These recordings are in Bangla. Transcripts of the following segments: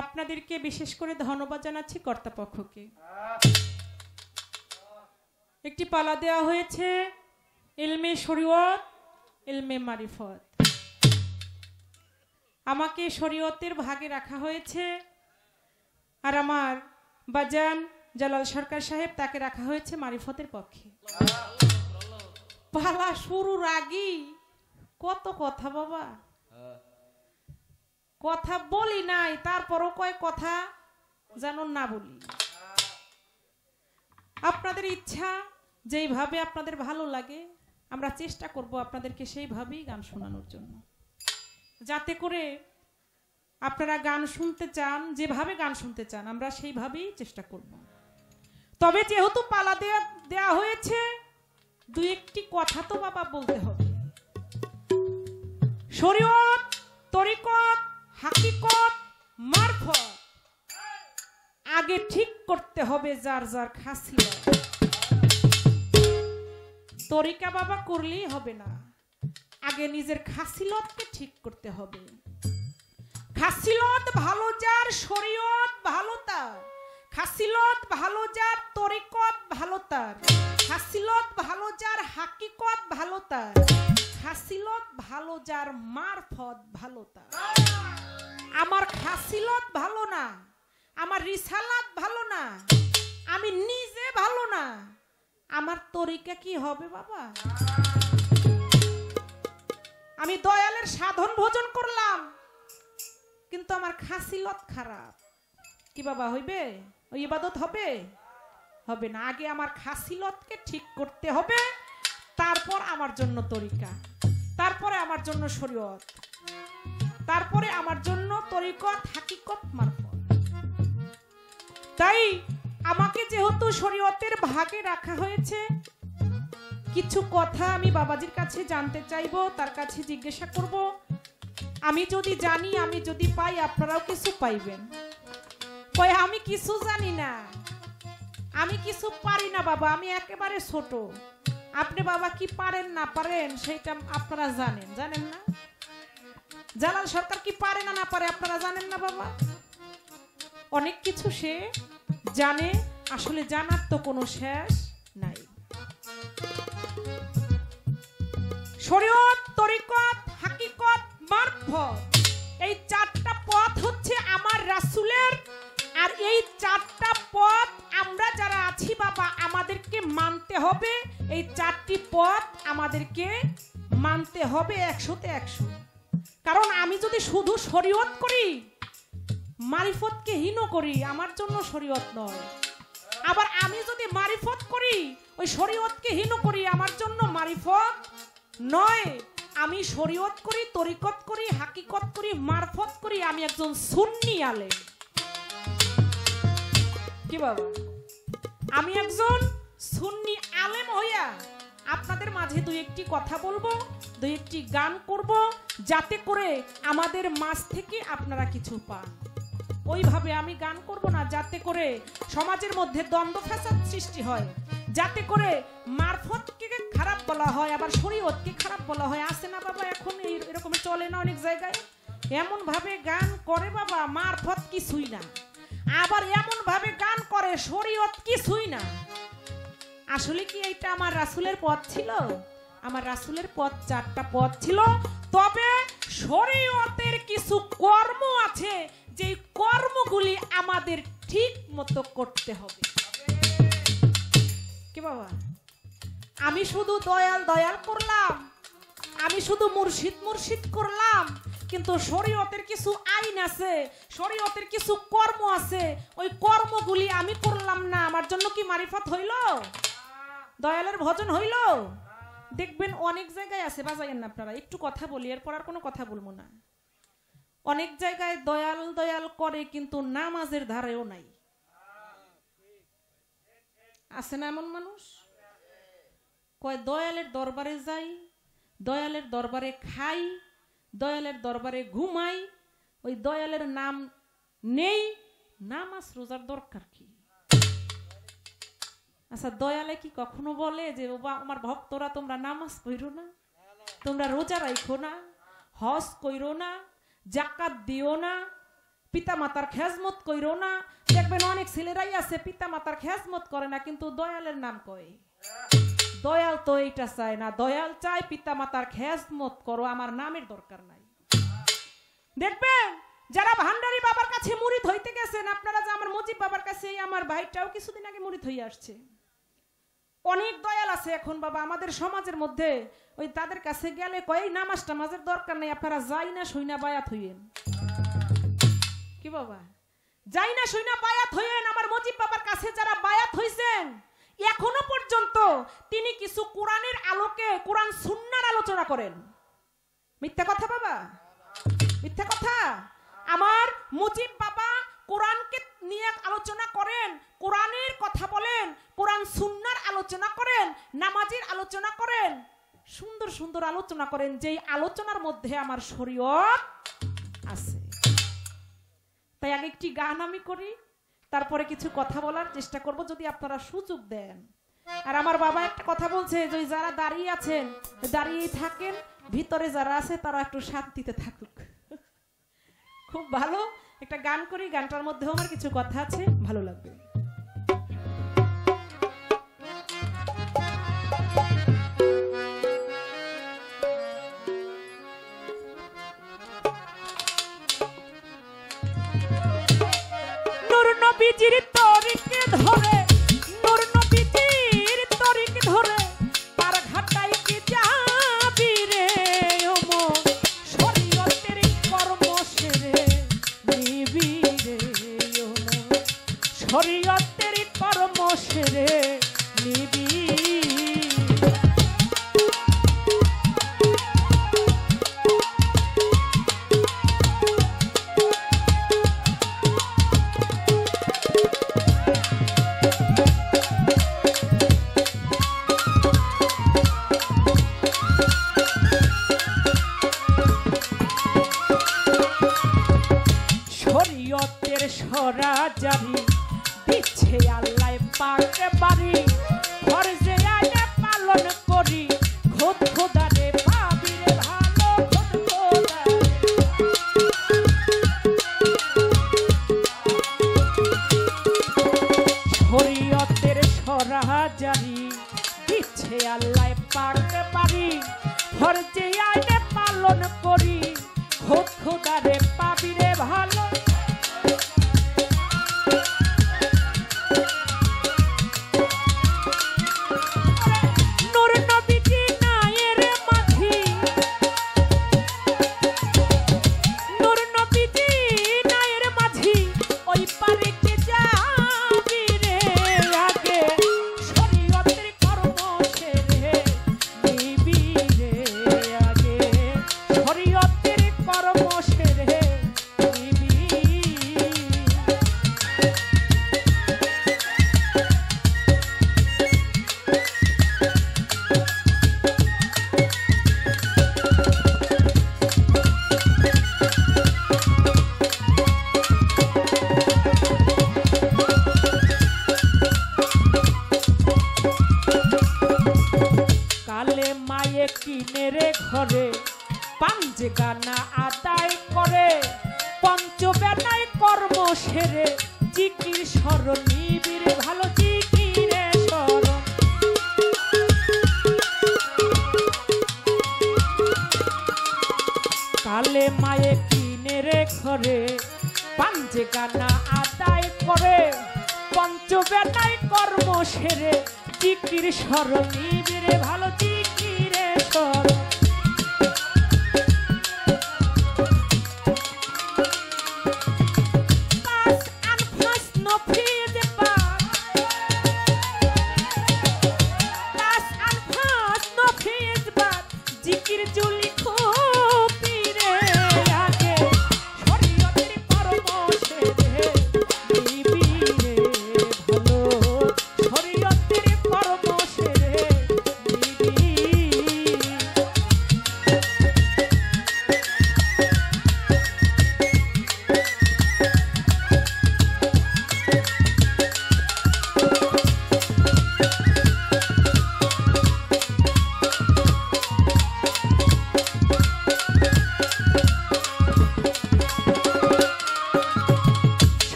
আপনাদেরকে বিশেষ করে ধন্যবাদ জানাচ্ছি কর্তৃপক্ষকে। একটি পালা দেওয়া হয়েছে ইলমে শরীয়ত ইলমে মারিফত। আমাকে শরীয়তের ভাগে রাখা হয়েছে আর আমার বাজান জালাল সরকার সাহেব তাকে রাখা হয়েছে মারিফতের পক্ষে। পালা শুরুর আগেই কত কথা বাবা, কথা বলি নাই, তারপরও কয়েক কথা যেন না বলি। আপনাদের ইচ্ছা যেইভাবে আপনাদের ভালো লাগে আমরা চেষ্টা করব আপনাদেরকে সেইভাবেই গান শোনানোর জন্য, যাতে করে আপনারা গান শুনতে চান, যেভাবে গান শুনতে চান আমরা সেইভাবেই চেষ্টা করব। তবে যেহেতু পালা দেয়া হয়েছে দু একটি কথা তো বাবা বলতে হবে। শরীয়ত, তরিকত, হাকিকত, মারফত আগে ঠিক করতে হবে যার যার খাসিয়ত। তরিকা বাবা করলেই হবে না, আগে নিজের খাসিলতকে ঠিক করতে হবে। খাসিলত ভালো যার, শরীয়ত ভালো তার। খাসিলত ভালো যার, তরিকত ভালো তার। খাসিলত ভালো যার, হাকিকত ভালো তার। খাসিলত ভালো যার, মারফত ভালো তার। আমার খাসিলত ভালো না, আমার রিসালাত ভালো না, আমি নিজে ভালো না, আমার তরিকা কি হবে বাবা? আমি দয়ালের সাধন ভোজন করলাম কিন্তু আমার খাসিলত খারাপ, কি বাবা হইবে? ওই ইবাদত হবে? হবে না। আগে আমার খাসিলতকে ঠিক করতে হবে, তারপর আমার জন্য তরিকা, তারপরে আমার জন্য শরীয়ত, তারপরে আমার জন্য তরিকত, হাকিকত, মারফত। তাই আমাকে যেহেতু শরীয়তের ভাগে রাখা হয়েছে, কিছু কথা আমি বাবাজির কাছে জানতে চাইবো, তার কাছে জিজ্ঞাসা করব। আমি যদি জানি, আমি যদি পাই, আপনারাও কিছু পাইবেন। কই আমি কিছু জানি না, আমি কিছু পারি না বাবা, আমি একেবারে ছোট। আপনি বাবা কি পারেন না পারেন সেটা আপনারা জানেন, জানেন না? জালাল সরকার কি পারে না না পারে আপনারা জানেন না বাবা? অনেক কিছু সে জানে, আসলে জানার তো কোনো শেষ নাই। শরীয়ত, তরিকত, হাকিকত, মারফত এই চারটা পথ হচ্ছে আমার রাসূলের, আর এই চারটা পথ আমরা যারা আছি বাবা আমাদেরকে মানতে হবে। এই চারটি পথ আমাদেরকে মানতে হবে 100-তে 100। কারণ আমি যদি শুধু শরীয়ত করি, মারিফতকে হীন করি, আমার জন্য শরীয়ত নয়। আবার আমি যদি মারিফত করি, ওই শরীয়তকে হীন করি, আমার জন্য মারিফত নয়। আমি শরীয়ত করি, তরিকত করি, হাকিকত করি, মারফত করি, আমি একজন সুন্নি আলেম। কি বাবা? আমি একজন সুন্নি আলেম হইয়া আপনাদের মাঝে দুই একটি কথা বলবো, দুই একটি গান করব, যাতে করে আমাদের মাঝ থেকে আপনারা কিছু পান। ওইভাবে আমি গান করব না যাতে করে সমাজের মধ্যে দ্বন্দ্ব ফ্যাসাদ সৃষ্টি হয়, যাতে করে মারফতকে খারাপ বলা হয়, আবার শরীয়তকে খারাপ বলা হয়। আছে না বাবা? এখন এরকম চলে না অনেক জায়গায়, এমন ভাবে গান করে বাবা মারফত কিছুই না, আবার এমন ভাবে গান করে শরীয়ত কিছুই না। আসলে কি এইটা আমার রাসূলের পথ ছিল? আমার রাসূলের পথ চারটা পথ ছিল, তবে শরীয়তের কিছু কর্ম আছে যে কর্মগুলি আমাদের ঠিক মতো করতে হবে। কি বাবা? আমি শুধু দয়াল দয়াল করলাম, আমি শুধু মুর্শিদ মুর্শিদ করলাম, কিন্তু শরীয়তের কিছু আইন আছে, শরীয়তের কিছু কর্ম আছে, ওই কর্মগুলি আমি করলাম না, আমার জন্য কি মারিফত হইল? দয়ালের ভজন হইল? দেখবেন অনেক জায়গায় আছে, বাজাইয়েন না আপনারা, একটু কথা বলি, এরপর আর কোনো কথা বলবো না। অনেক জায়গায় দয়াল দয়াল করে কিন্তু নামাজের ধারেও নাই। আছে না এমন মানুষ? কয় দয়ালের দরবারে যাই, দয়ালের দরবারে খাই, দয়ালের দরবারে ঘুমাই, ওই দয়ালের নাম নেই, নামাজ রোজার দরকার কি? আচ্ছা দয়ালে কি কখনো বলে যে আমার ভক্তরা তোমরা নামাজ পড়ো না, তোমরা রোজা রাখো না, হজ কইরো না, যাকাত দিও না, পিতা মাতার খেজমত কইরো না। দেখবেন অনেক ছেলেরাই আছে পিতা মাতার খেজমত করে না, কিন্তু দয়ালের নাম কয়। দয়াল তো এইটা চায় না, দয়াল চায় পিতা মাতার খেজমত করো, আমার নামের দরকার নাই। দেখবেন যারা ভান্ডারী বাবার কাছে মুরিদ হইতে গেছেন, আপনারা যে আমার মুজিব বাবার কাছে, আমার ভাইটাও কিছুদিন আগে মুরিদ হয়ে আসছে। অনেক দয়াল আছে এখন বাবা আমাদের সমাজের মধ্যে, ওই তাদের কাছে গেলে কয় নামাজ টামাজের দরকার নেই, আপনারা যাই না শুইনা বায়াত হইয়েন। কি বাবা, যাই না শুইনা বায়াত হইয়েন। আমার মুজিব বাবার কাছে যারা বায়াত হইছেন এখনো পর্যন্ত তিনি কিছু কোরআনের আলোকে কোরআন সুন্নাহর আলোচনা করেন। মিথ্যা কথা বাবা, মিথ্যা কথা। আমার মুজিব বাবা কোরআনকে নিয়ে আলোচনা করেন, কোরআনের কথা বলেন, কোরআন সুন্নাহর আলোচনা করেন, নামাজের আলোচনা করেন, সুন্দর সুন্দর আলোচনা করেন, যেই আলোচনার মধ্যে আমার শরীয়ত আছে। তাই আগে একটি গান আমি করি, তারপরে কিছু কথা বলার চেষ্টা করব যদি আপনারা সুযোগ দেন। আর আমার বাবা একটা কথা বলছে যে যারা দাঁড়িয়ে আছেন দাঁড়িয়েই থাকেন, ভিতরে যারা আছে তারা একটু শান্তিতে থাকুক। খুব ভালো একটা গান করি, গানটার মধ্যেও আমার কিছু কথা আছে, ভালো লাগবে। নূর নবীজির তরিকে ধরে, নূর নবীজির তরিকে ধরে পার ঘাটাই কি যাবি রে ওমো, শরীয়তের কর্ম সেরে নিবি রে ওমো, শরীয়তের কর্ম সেরে নিবি। শরীয়তের সরা জারি দিচ্ছে আল্লাহ পাক বাড়ি, ফরজে আইনে পালন করি, খোদ খোদারে পাবি রে ভালো, খোদ খোদারে। শরীয়তের সরা জারি দিচ্ছে আল্লাহ পাক বাড়ি, ফরজে আইনে পালন করি, খোদ খোদারে পাবি রে ভালো। ঘরে পাঞ্জে গানা আদায় করে, পঞ্চবেলায় কর্ম সেরে জিকির স্মরণ নিবির ভালো, জিকিরে স্মরণ। কালে মায়ে কিনে রে ঘরে পাঞ্জে গানা আদায় করে, পঞ্চবেলায় কর্ম সেরে জিকির স্মরণ নিবির ভালো, জিকিরে স্মরণ। Baby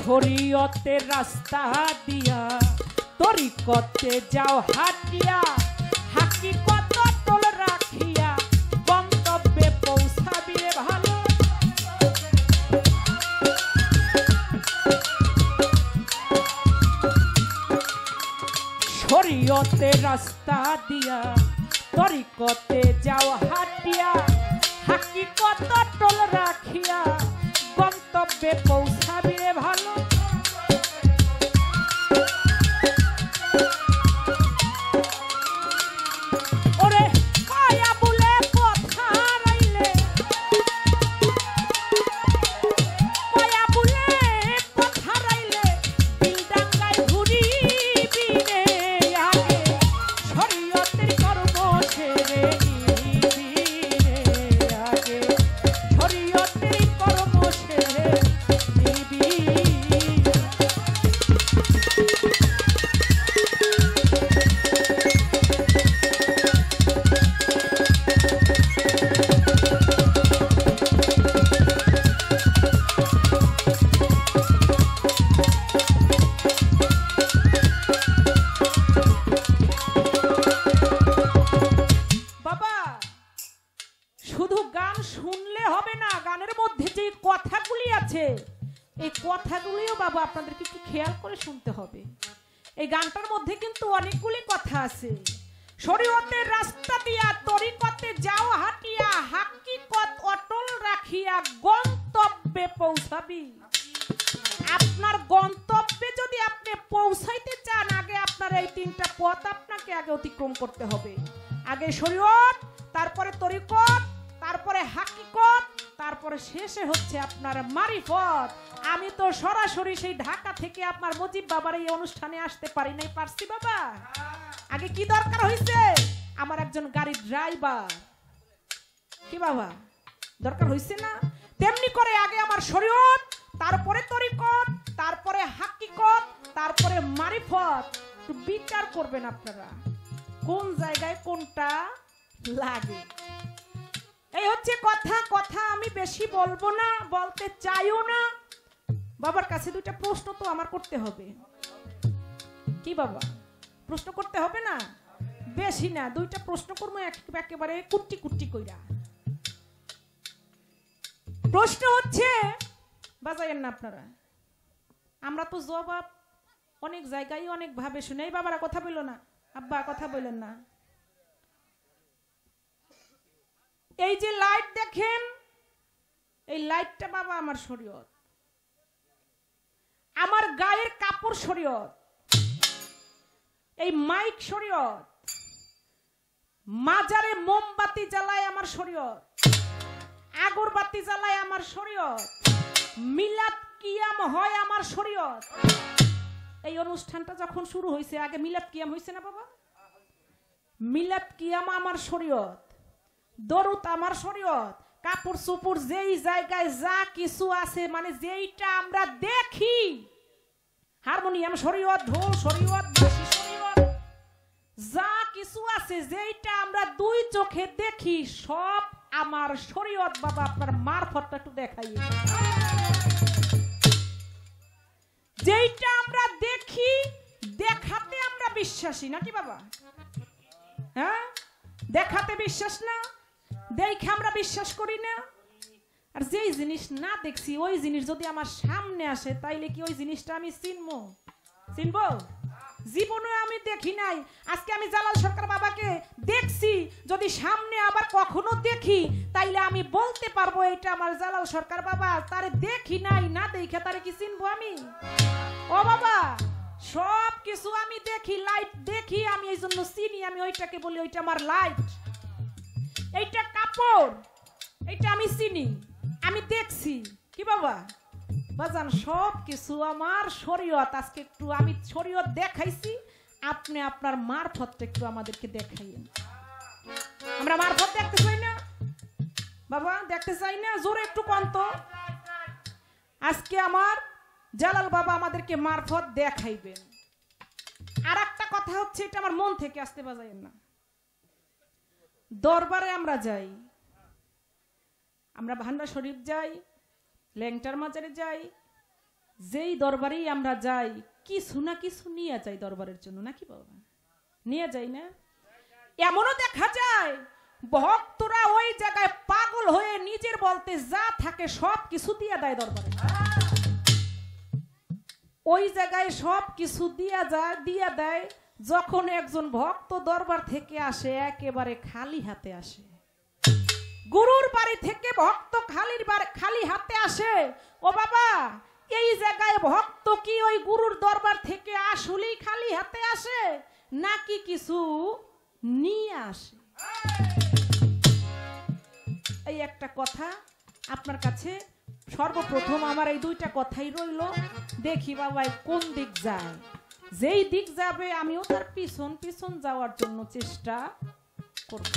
শরীয়তের রাস্তা দিয়া তরিকতে যাও হাটিয়া হাকিকত অটল রাখিয়া গন্তব্যে পৌঁছাবি রে ভালো। শরীয়তের রাস্তা দিয়া তরিকতে যাও হাটিয়া হাকিকত অটল রাখিয়া গন্তব্যে পৌঁছাবি রে ভালো। ওরে কয়া বলে কথা রাইলে কয়া বলে কথা রাইলে বিলডাঙ্গায় ঘুরিবি রে আগে শরীয়তের কর্ম সেরে নিবি রে আগে শরীয়তের কর্ম সেরে নিবি। বাবা শুধু গান শুনলে হবে না, গানের মধ্যে যে কথাগুলি আছে এই কথাগুলিও বাবা আপনাদেরকে একটু খেয়াল করে শুনতে হবে। এই গানটার মধ্যে কিন্তু অনেকগুলি কথা আছে। শরীয়তের রাস্তা দিয়া তরিকতে যাও হাটিয়া হাকিকত অটল রাখিয়া গন্তব্যে পৌঁছাবি। আপনার গন্তব্যে যদি আপনি পৌঁছাইতে চান আগে আপনার এই তিনটা পথ আপনাকে আগে অতিক্রম করতে হবে। আগে শরীয়ত, তারপরে তরিকত, তারপরে হাকিকত, তারপরে শেষে হচ্ছে আপনার মারিফত। আমি তো সরাসরি সেই ঢাকা থেকে আপনার মুজিব বাবার এই অনুষ্ঠানে আসতে পারি নাই, পারছি বাবা। আগে কি দরকার হয়েছে? আমার একজন গাড়ির ড্রাইভার, কি বাবা দরকার হয়েছে না? তেমনি করে আগে আমার শরীয়ত, তারপরে তরিকত, তারপরে হাকিকত, তারপরে মারিফত। একটু বিচার করবেন আপনারা কোন জায়গায় কোনটা লাগে। এই হচ্ছে কথা। কথা আমি বেশি বলবো না, বলতে চাইও না। বাবার কাছে দুইটা প্রশ্ন তো আমার করতে হবে, কি বাবা প্রশ্ন করতে হবে না? বেশি না, দুইটা প্রশ্ন করবো একেবারে কুট্টি কুট্টি কইরা। প্রশ্ন হচ্ছে, বাজাইয়েন না আপনারা, আমরা তো জবাব অনেক জায়গায় অনেক ভাবে শুনে। এই বাবারা কথা বললো না, আব্বা কথা বললেন না। এই যে লাইট দেখেন, এই লাইটটা বাবা আমার শরীয়ত, আমার গায়ের কাপড় শরীয়ত, এই মাইক শরীয়ত, মাজারে মোমবাতি জ্বালায় আমার শরীয়ত, আগরবাতি জ্বালায় আমার শরীয়ত, মিলাদ কিয়াম হয় আমার শরীয়ত। এই অনুষ্ঠানটা যখন শুরু হয়েছে আগে মিলাদ কিয়াম হয়েছে না বাবা? মিলাদ কিয়াম আমার শরীয়ত, দরুদ আমার শরীয়ত, কাপড় চোপড় যেই জায়গায় যা কিছু আছে মানে যেইটা আমরা দেখি, হারমোনিয়াম শরীয়ত, ঢোল শরীয়ত, বাঁশি শরীয়ত, যা কিছু আছে যেইটা আমরা দুই চোখে দেখি সব আমার শরীয়ত বাবা। আপনার মারফতটা একটু দেখাই। যেইটা আমরা দেখি দেখাতে আমরা বিশ্বাসী নাকি বাবা? হ্যাঁ, দেখাতে বিশ্বাস না, দেখে আমরা বিশ্বাস করি না। আর যেই জিনিস না দেখছি ওই জিনিস যদি আমার সামনে আসে তাইলে কি ওই জিনিসটা আমি চিনবো? চিনবো? জীবনে আমি দেখি নাই, আজকে আমি জালাল সরকার বাবাকে দেখছি, যদি সামনে আবার কখনো দেখি তাইলে আমি বলতে পারবো এটা আমার জালাল সরকার বাবা। তারে দেখি নাই, না দেখে তারে কি চিনবো আমি? ও বাবা, সব কিছু আমি দেখি, লাইট দেখি, আমি এই জন্য চিনি, আমি ওইটাকে বলি ওইটা আমার লাইট, এইটা কাপড়, এইটা আমি চিনি, আমি দেখছি। কি বাবা বাজান, সব কিছু আমার শরীয়ত। আজকে একটু আমি শরীয়ত দেখাইছি, আপনি আপনার মারফতটা একটু আমাদেরকে দেখাইয়েন। আমরা মারফত দেখতে চাই না বাবা, দেখতে চাই না? জোরে একটু কন্ত। আজকে আমার জালাল বাবা আমাদেরকে মারফত দেখাইবেন। আর একটা কথা হচ্ছে, এটা আমার মন থেকে আসতে বাজাইয়েন না। দরবারে আমরা যাই, আমরা ভান্ডার শরীফ যাই, ল্যাংটার মাজারে যাই, যেই দরবারেই আমরা যাই কিছু না কিছু নিয়ে যাই দরবারের জন্য, নাকি বাবা? নিয়ে যাই না? এমনও দেখা যায় ভক্তরা ওই জায়গায় পাগল হয়ে নিজের বলতে যা থাকে সব কিছু দিয়ে দেয় দরবারে। ওই জায়গায় সব কিছু দিয়ে দেয়। যখন একজন ভক্ত দরবার থেকে আসে একেবারে খালি হাতে আসে, গুরুর বাড়ি থেকে ভক্ত খালি হাতে আসে, ও বাবা এই জায়গায় ভক্ত কি ওই গুরুর দরবার থেকে আসলেই খালি হাতে আসে নাকি কিছু নিয়ে আসে? এই একটা কথা আপনার কাছে সর্বপ্রথম আমার এই দুইটা কথাই রইল। দেখি বাবা কোন দিক যায়, যেই দিক যাবে আমিও তার পিছন পিছন যাওয়ার জন্য চেষ্টা করব।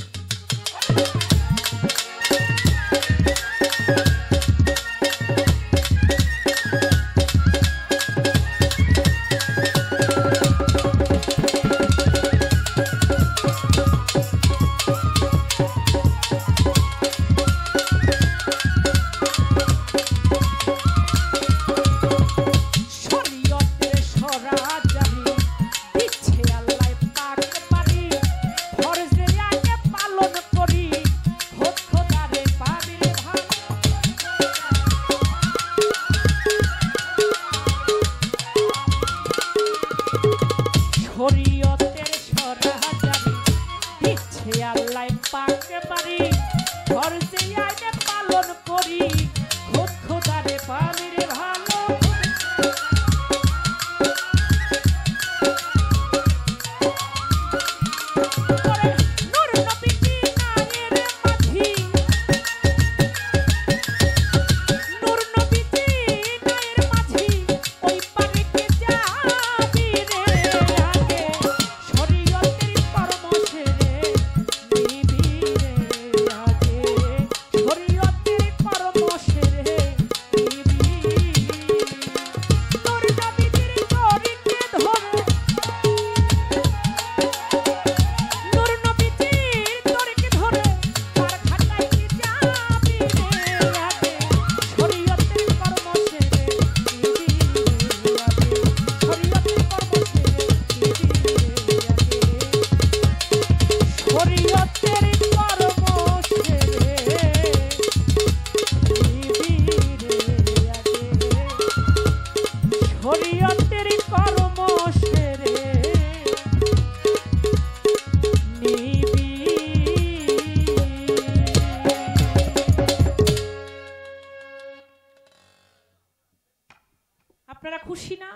আপনারা খুশি না?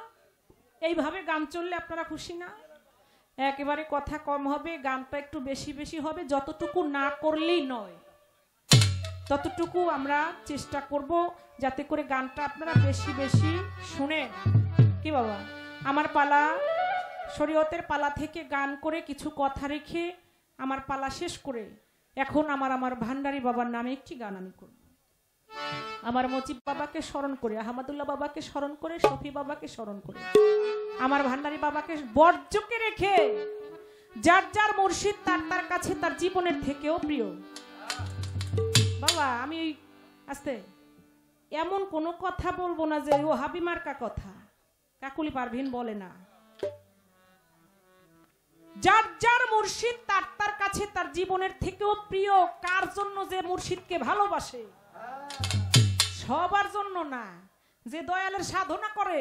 এইভাবে গান চললে আপনারা খুশি না? একেবারে কথা কম হবে, গানটা একটু বেশি বেশি হবে, যতটুকু না করলেই নয় ততটুকু আমরা চেষ্টা করব যাতে করে গানটা আপনারা বেশি বেশি শুনে। কি বাবা, আমার পালা শরীয়তের পালা থেকে গান করে কিছু কথা রেখে আমার পালা শেষ করে এখন আমার ভান্ডারী বাবার নামে একটি গান আমি করব। আমার মজিব বাবাকে স্মরণ করে, আহমদুল্লাহ বাবাকে স্মরণ করে, শফি বাবাকে স্মরণ করে, আমার ভান্ডারী বাবাকে বর্জ্যকে রেখে, যার যার মুর্শিদ তার কাছে তার জীবনের থেকেও প্রিয়। বাবা আমি আস্তে এমন কোনো কথা বলবো না যে ও হাবি মার্কা কথা, কাকুলি পারভিন বলে না। যার যার মুর্শিদ তার কাছে তার জীবনের থেকেও প্রিয়। কার জন্য যে মুর্শিদকে ভালোবাসে, সবার জন্য না। যে দয়ালের সাধনা করে,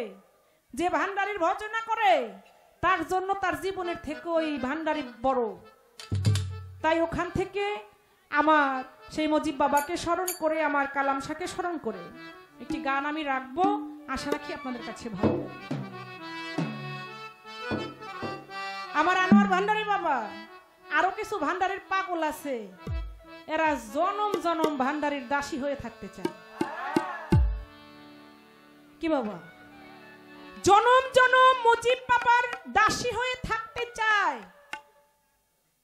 যে ভান্ডারীর ভজনা করে, তার জন্য তার জীবনের থেকে ওই ভান্ডারী বড়। তাই ওখান থেকে আমার সেই মজিব বাবাকে স্মরণ করে, আমার কালাম শাহকে স্মরণ করে একটি গান আমি রাখবো। আশা রাখি আপনাদের কাছে ভালো লাগবে। আমার আনোয়ার ভান্ডারী বাবা, আরো কিছু ভান্ডারীর পাগল আছে, এরা জনম জনম ভান্ডারীর দাসী হয়ে থাকতে চায়। কি বাবা, জনম জনম মুজিব বাবার দাসী হয়ে থাকতে চায়।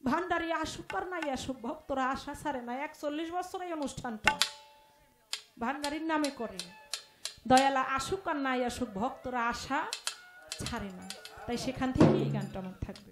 ভান্ডারী আসুক আর নাই আসুক, ভক্তরা আশা ছাড়ে না। 41 বছর এই অনুষ্ঠানটা ভান্ডারীর নামে করে। দয়ালা আসুক আর নাই আসুক, ভক্তরা আশা ছাড়ে না। তাই সেখান থেকে এই গানটা আমার থাকবে।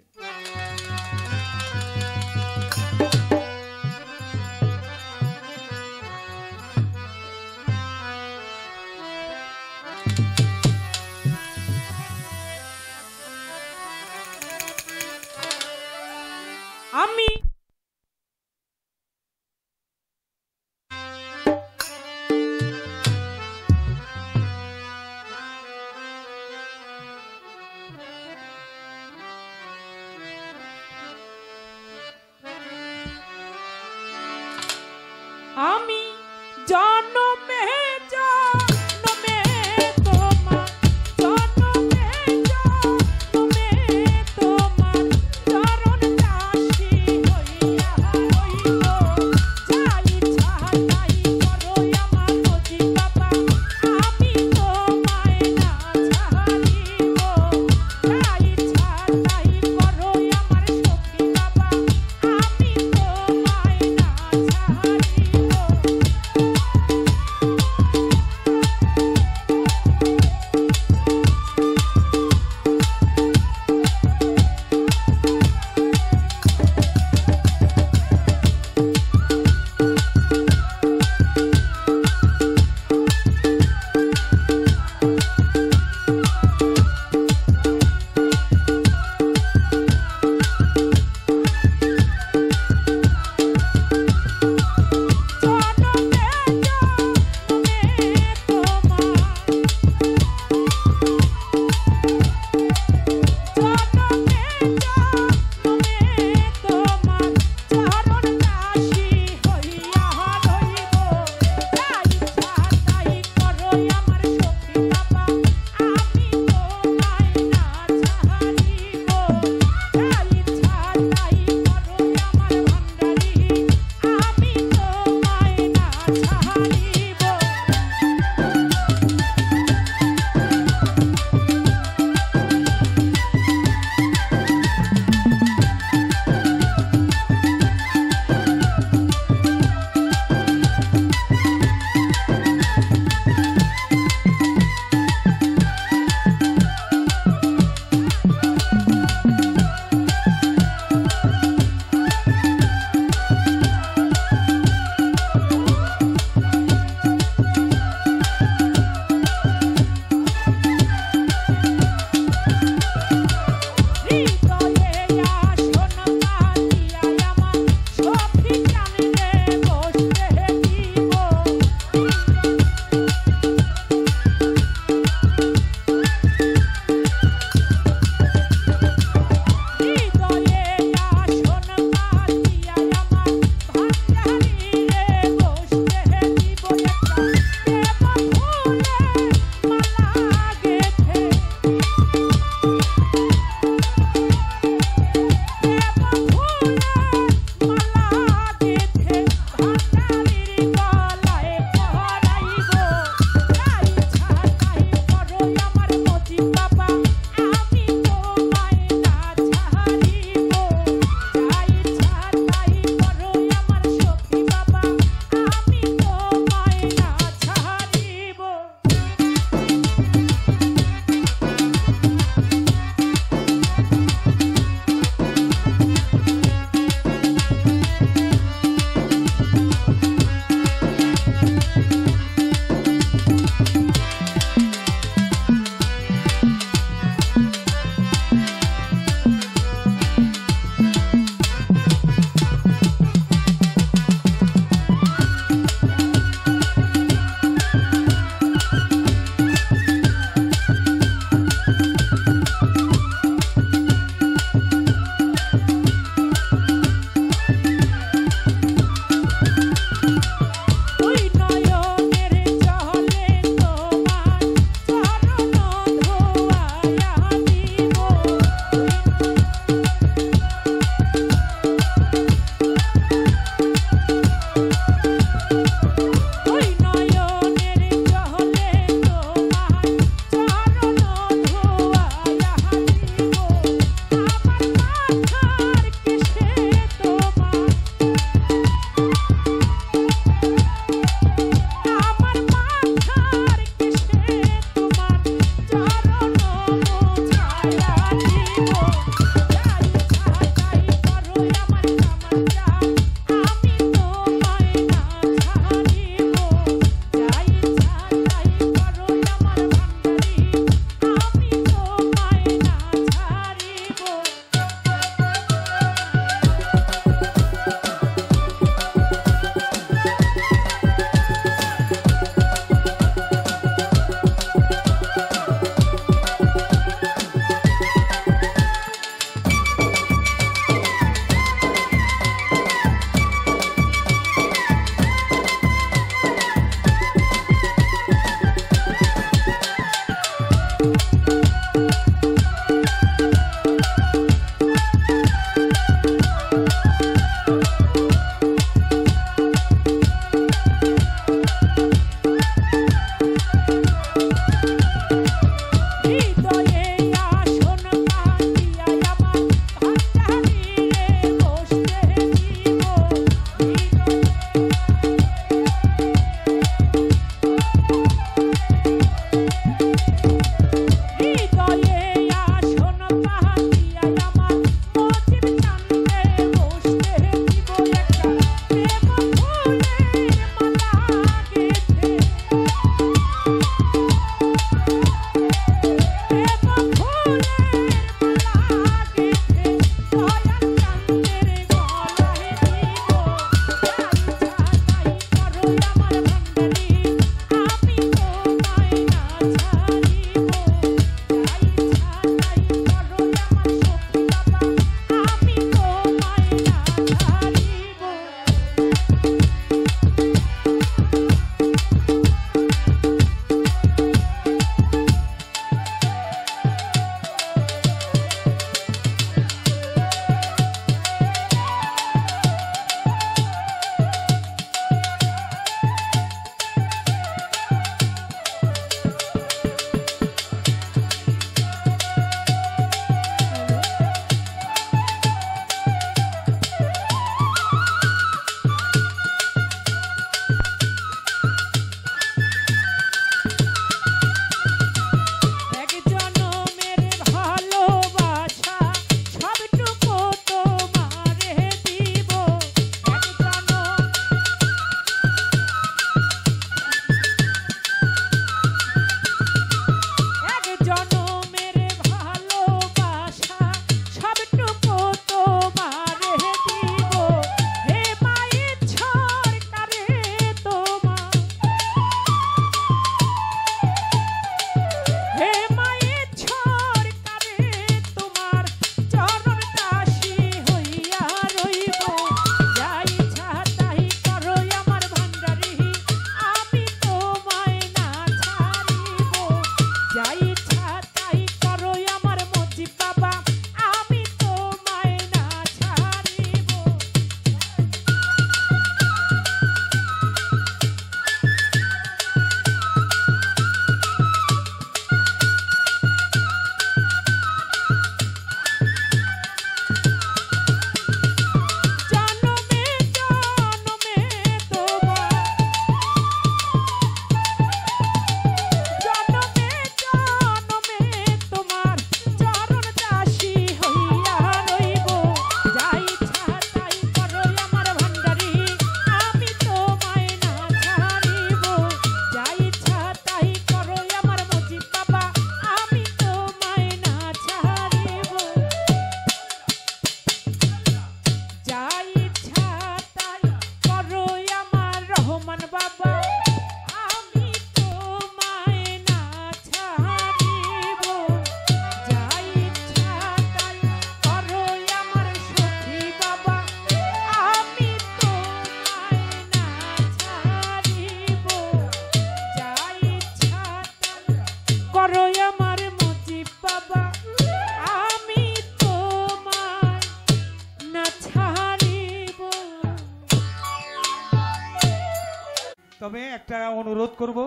তবে একটা অনুরোধ করব,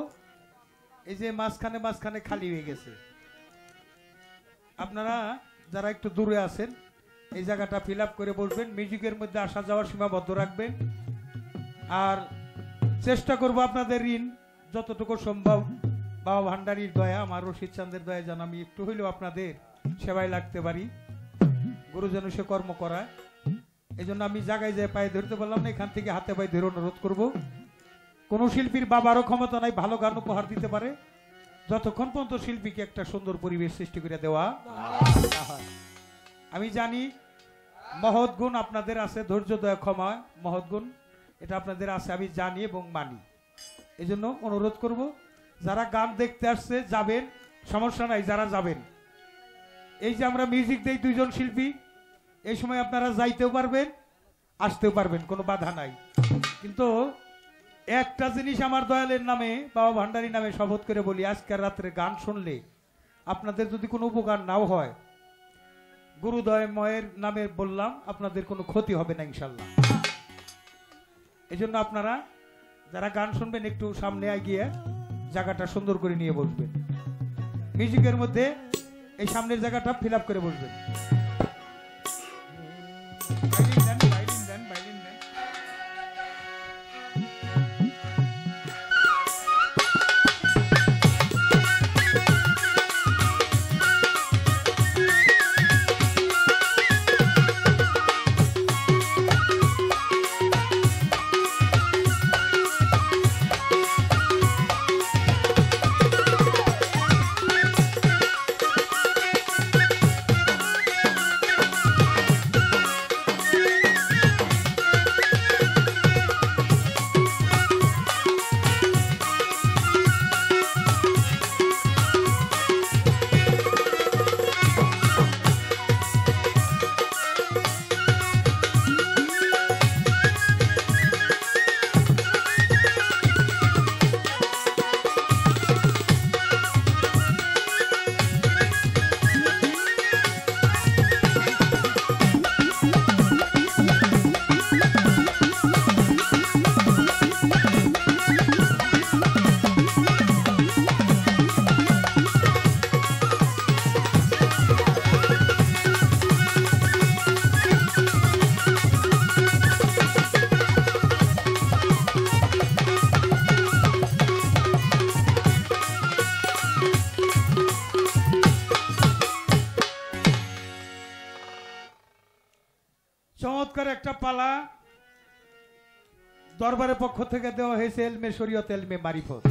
এই যে মাঝখানে মাঝখানে খালি হয়ে গেছে, আপনারা যারা একটু দূরে আছেন এই জায়গাটা ফিল আপ করে বসবেন, মিউজিকের মধ্যে আসা যাওয়া সীমাবদ্ধ রাখবেন। আর চেষ্টা করব আপনাদের ঋণ যতটুকু সম্ভব বাবা ভান্ডারীর দয়া, আমার রশিদ চাঁদের দয়া যেন আমি একটু হইলেও আপনাদের সেবায় লাগতে পারি, গুরু যেন সে কর্ম করায়। এই জন্য আমি জায়গায় যে পায়ে ধরতে পারলাম না, এখান থেকে হাতে পায়ে ধরে অনুরোধ করব, কোন শিল্পীর বাবারও ক্ষমতা নাই ভালো গান উপহার দিতে পারে যতক্ষণ পর্যন্ত শিল্পীকে একটা সুন্দর পরিবেশ সৃষ্টি করে দেওয়া হয়। আমি জানি মহৎ গুণ আপনাদের আছে, ধৈর্য দয়া ক্ষমা মহৎ গুণ এটা আপনাদের আছে, আমি জানি এবং মানি। এই জন্য অনুরোধ করব, যারা গান দেখতে আসছে যাবেন, সমস্যা নাই, যারা যাবেন, এই যে আমরা মিউজিক দেই দুইজন শিল্পী, এই সময় আপনারা যাইতেও পারবেন আসতেও পারবেন, কোনো বাধা নাই। কিন্তু একটা জিনিস আমার দয়ালের নামে, বাবা ভান্ডারী নামে শপথ করে বলি, আজকের রাত্রে গান শুনলে আপনাদের যদি কোনো উপকার নাও হয়, গুরুদয়ময়ের নামে বললাম, আপনাদের কোনো ক্ষতি হবে না ইনশাল্লাহ। এই জন্য আপনারা যারা গান শুনবেন একটু সামনে এগিয়ে জায়গাটা সুন্দর করে নিয়ে বসবেন, মিউজিকের মধ্যে এই সামনের জায়গাটা ফিল আপ করে বসবেন। চমৎকার একটা পালা দরবারের পক্ষ থেকে দেওয়া হয়েছে, এলমে শরীয়ত এলমে মারিফত।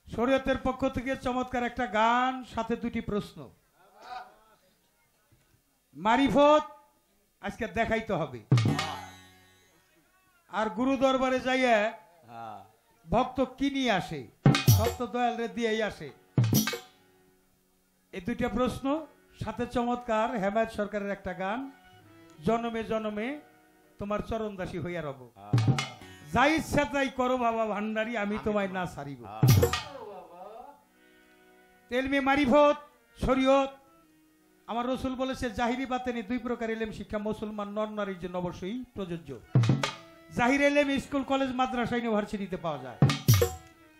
শরীয়তের পক্ষ থেকে চমৎকার একটা গান, সাথে দুটি প্রশ্ন। মারিফত আজকে দেখাইতে হবে, আর গুরু দরবারে যাইয়া ভক্ত কি নিয়ে আসে, ভক্ত দয়াল রে দিয়েই আসে। এই দুইটা প্রশ্ন, সাথে চমৎকার হেমায়ত সরকারের একটা গান, জনমে জনমে তোমার চরণদাসী হইয়া রব, যাই ইচ্ছা তাই করো বাবা ভান্ডারী, আমি তোমায় না ছাড়িব। এলমে মারিফত শরীয়ত, আমার রসুল বলেছে জাহিরি বাতেনি দুই প্রকার এলেম শিক্ষা মুসলমান নর নারীর জন্য অবশ্যই প্রযোজ্য। জাহির এলেম স্কুল কলেজ মাদ্রাসা ইউনিভার্সিটিতে পাওয়া যায়,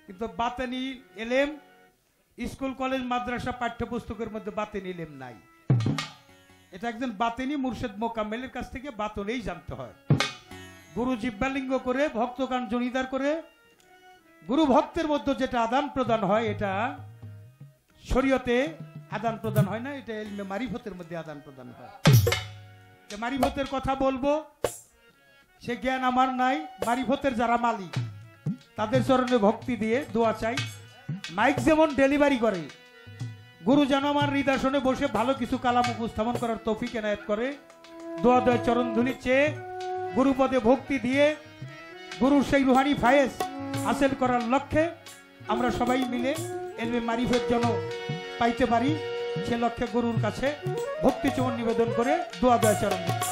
কিন্তু বাতেনি এলেম স্কুল কলেজ মাদ্রাসা পাঠ্যপুস্তকের মধ্যে বাতেনি এলেম নাই। এটা একজন বাতেনি মুর্শেদ মোকাম্মেলের কাছ থেকে বাতনেই জানতে হয়। গুরু জিব্বালিঙ্গ করে ভক্তগান জনিদার করে গুরু ভক্তের মধ্যে যেটা আদান প্রদান হয়, এটা শরীয়তে আদান প্রদান হয় না, এটা ইলমে মারিফতের মধ্যে আদান প্রদান হয়। যে মারিফতের কথা বলবো সে জ্ঞান আমার নাই, মারিফতের যারা মালিক তাদের চরণে ভক্তি দিয়ে দোয়া চাই। মাইক যেমন ডেলিভারি করে, গুরু যেন আমার হৃদয়াসনে বসে ভালো কিছু কালাম উপস্থাপন করার তৌফিক এনায়েত করে। দোয়া দোয়া চরণ ধুলি চেয়ে গুরুপদে ভক্তি দিয়ে গুরুর সেই রুহানি ফায়েজ হাসিল করার লক্ষ্যে আমরা সবাই মিলে এলমে মারিফত যেন পাইতে পারি, সে লক্ষ্যে গুরুর কাছে ভক্তি চরণ নিবেদন করে দোয়া দোয়া চরণ ধুলি।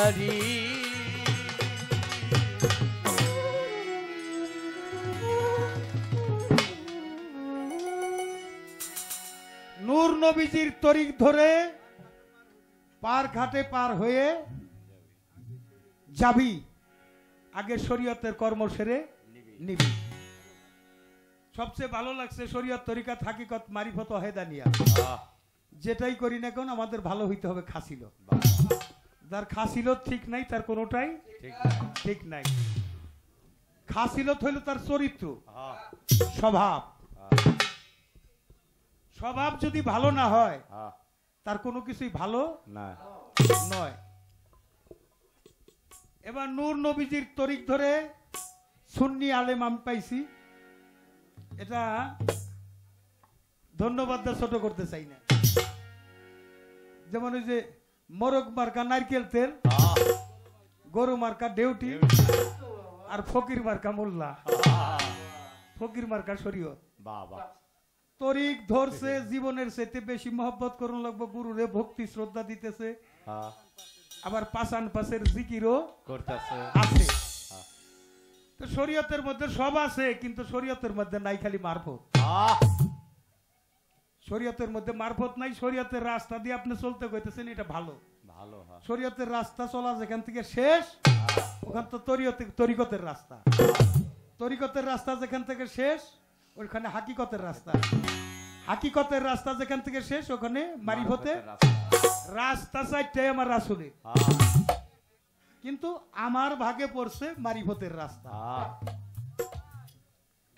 বাড়ি নূর নবীজির তরিক ধরে পার ঘাটে পার হয়ে যাবি, আগে শরীয়তের কর্ম সেরে নিবি। সবচেয়ে ভালো লাগছে শরীয়ত তরিকাত হাকিকত মারিফত হেদানিয়া। যেটাই করি না কেন আমাদের ভালো হইতে হবে খাসিল। যার খাসিলত ঠিক নাই তার কোনোটাই ঠিক নাই। খাসিলত হইল তার চরিত্র, স্বভাব। স্বভাব যদি ভালো না হয় তার কোনো কিছুই ভালো নয়। এবার নূর নবীজির তরিক ধরে সুন্নি আলেম আমি পাইছি, এটা ধন্যবাদ দিয়ে ছোট করতে চাই না। যেমন ওই যে মোরগ মার্কা নারকেল তেল, গরু মার্কা ডেউটি, আর ফকির মার্কা মোল্লা, ফকির মার্কা শরীয়ত। তরিক ধরছে জীবনের চাইতে বেশি মহব্বত করুন লাগবো, গুরুরে ভক্তি শ্রদ্ধা দিতেছে, আবার পাশান পাশের জিকিরও করতেছে আছে। তো শরীয়তের মধ্যে সব আছে, কিন্তু শরীয়তের মধ্যে নাই খালি মারফত। শরীয়তের মধ্যে মারফত নাই। শরীয়তের রাস্তা দিয়ে আপনি চলতে কইতেছেন, এটা ভালো। শরীয়তের রাস্তা চলা যেখান থেকে শেষ, ওখান তো তরিকতের রাস্তা। তরিকতের রাস্তা যেখান থেকে শেষ, ওইখানে হাকিকতের রাস্তা। হাকিকতের রাস্তা যেখান থেকে শেষ, ওখানে মারিফতের রাস্তা। চাইটাই আমার রাসূলে, কিন্তু আমার ভাগে পড়ছে মারিফতের রাস্তা।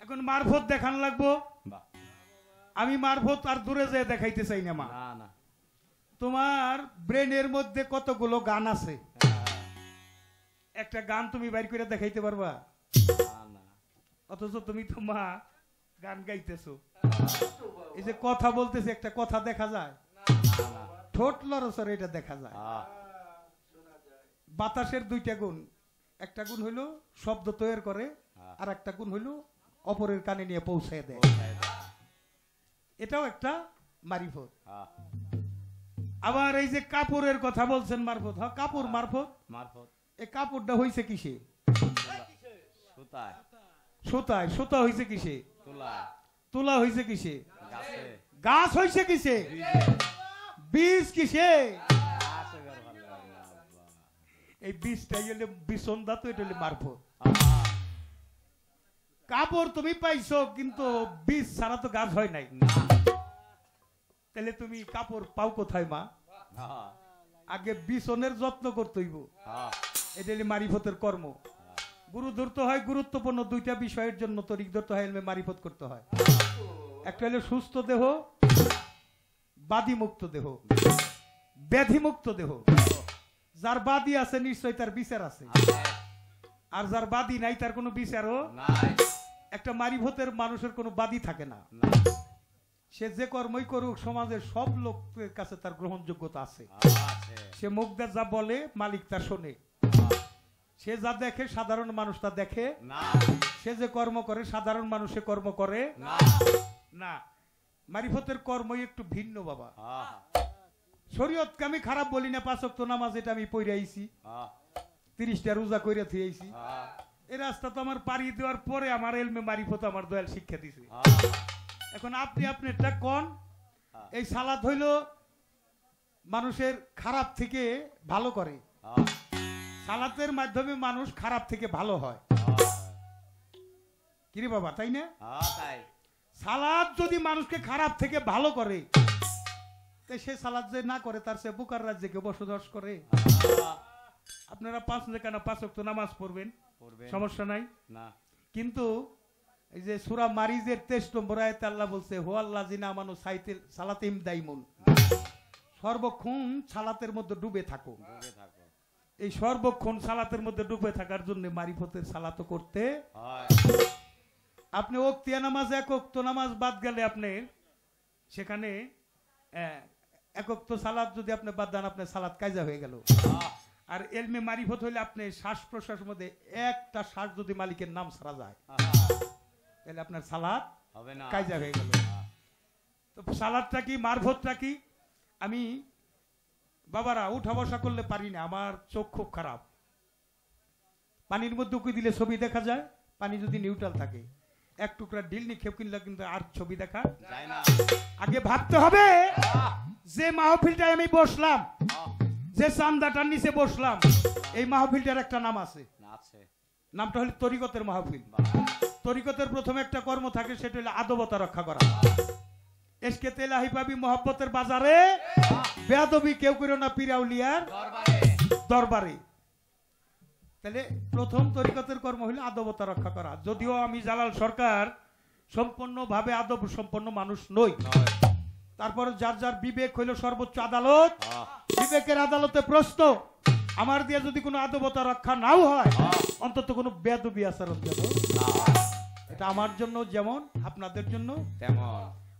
এখন মারফত দেখান লাগবো। আমি মারফত আর দূরে যেয়ে দেখাইতে চাই না মা। তোমার ব্রেনের মধ্যে কতগুলো গান আছে, একটা গান তুমি বাইর করে দেখাইতে পারবা? অথচ তুমি তো মা গান গাইতেছো, এই যে কথা বলতেছে, একটা কথা দেখা যায়? ঠোঁট লড়ছর এটা দেখা যায়। বাতাসের দুইটা গুণ, একটা গুণ হইলো শব্দ তৈরি করে, আর একটা গুণ হইলো অপরের কানে নিয়ে পৌঁছায় দেয়। এটাও একটা মারিফত। আবার এই যে কাপড়ের কথা বলছেন মারফত, হ্যাঁ কাপড় মারফত। এই কাপড়টা হইছে কিসে? সুতায়। সুতা হইছে কিসে? তুলা হইছে কিসে? গাছ হইছে কিসে? বীজ কিসে? এই বীজটাই হলে বিসন্দা, তো এটা হলে মারফত। কাপড় তুমি পাইছো, কিন্তু বীজ ছাড়া তো গাছ হয় নাই। তাহলে তুমি কাপড় পাও কোথায় মা? আগে বিছনের যত্ন করতে হইব। এটা হলে মারিফতের কর্ম। গুরু ধরতে হয় গুরুত্বপূর্ণ দুইটা বিষয়ের জন্য, তরিক ধরতে হয়, মারিফত করতে হয়। একটা হলো সুস্থ দেহ, বাদী মুক্ত দেহ, ব্যাধি মুক্ত দেহ। যার বাদী আছে নিশ্চয় তার বিচার আছে, আর যার বাদী নাই তার কোনো বিচারও নাই। একটা মারিফতের মানুষের কোনো বাদী থাকে না। সে যে কর্মই করুক, সমাজের সব লোকের কাছে তার গ্রহণযোগ্যতা আছে। সে মুখ দিয়ে যা বলে মালিক তা শোনে। সে যা দেখে সাধারণ মানুষ তা দেখে না। সে যে কর্ম করে সাধারণ মানুষ সে কর্ম করে না। মারিফতের কর্মই একটু ভিন্ন বাবা। শরীয়তকে আমি খারাপ বলি না, 5 ওয়াক্ত নামাজ এটা আমি পড়ে আইছি, 30টা রোজা কইরা থুই আইছি। এই রাস্তা তো আমার পাড়ি দেওয়ার পরে আমার এলমে মারিফত আমার দয়াল শিক্ষা দিছে। এখন আপনি আপনারটা কোন? এই সালাত হইল মানুষের খারাপ থেকে ভালো করে। সালাতের মাধ্যমে মানুষ খারাপ থেকে ভালো হয়। কিরে বাবা, তাই না? সালাত যদি মানুষকে খারাপ থেকে ভালো করে, সে সালাত যে না করে তার সে বুকার রাজ্যে কেউ বসবাস করে। আপনারা 5 ওয়াক্ত নামাজ পড়বেন, সমস্যা নাই। কিন্তু এই যে সূরা মারিজের 23 নম্বর আয়াতে আল্লাহ বলছে, হুয়াল্লাযিনা আমানু সালাতিহিম দাইমুন, সর্বক্ষণ সালাতের মধ্যে ডুবে থাকো। এই সর্বক্ষণ সালাতের মধ্যে ডুবে থাকার জন্য মারিফতের সালাত করতে হয়। আপনি ওয়াক্তিয়া নামাজ 1 ওয়াক্ত নামাজ বাদ গেলে আপনি সেখানে 1 ওয়াক্ত সালাত যদি আপনি বাদ দেন, আপনার সালাত কায়জা হয়ে গেল। আর এলমে মারিফত হইলে আপনি শ্বাস প্রশ্বাসের মধ্যে একটা শ্বাস যদি মালিকের নাম ছাড়া যায়, তাহলে আপনার সালাত হবে না, কায়জা হয়ে গেল। তো সালাতটা কি, মারফতটা কি? আমি বাবারা উঠা বসা করলে পারি না, আমার চোখ খুব খারাপ। পানির মধ্যে উকি দিলে ছবি দেখা যায়, পানি যদি নিউট্রাল থাকে। এক টুকরা ডিল নিক্ষেপ কিনলে কিন্তু আর ছবি দেখা যায় না। আগে ভাবতে হবে যে মাহফিলটায় আমি বসলাম, যে চান্দাটার নিচে বসলাম, এই মাহফিলটার একটা নাম আছে, আছে নামটা হলো তরিকতের মাহফিল। তরিকতের প্রথমে একটা কর্ম থাকে, সেটা হলো আদবতা রক্ষা করা। এসকে তেলাহি পাবি মোহাব্বতের বাজারে, বেয়াদবি কেউ করো না পীরাউলিয়ার দরবারে। তাহলে প্রথম তরিকতের কর্ম হলো আদবতা রক্ষা করা। যদিও আমি জালাল সরকার সম্পূর্ণভাবে আদব সম্পন্ন মানুষ নই, তারপরে যার যার বিবেক হইল সর্বোচ্চ আদালত, বিবেকের আদালতে প্রশ্ন, আমার দিয়ে যদি কোনো আদবতা রক্ষা নাও হয়, অন্তত কোনো বেয়াদবি আচরণ যেন এটা আমার জন্য যেমন আপনাদের জন্য তেমন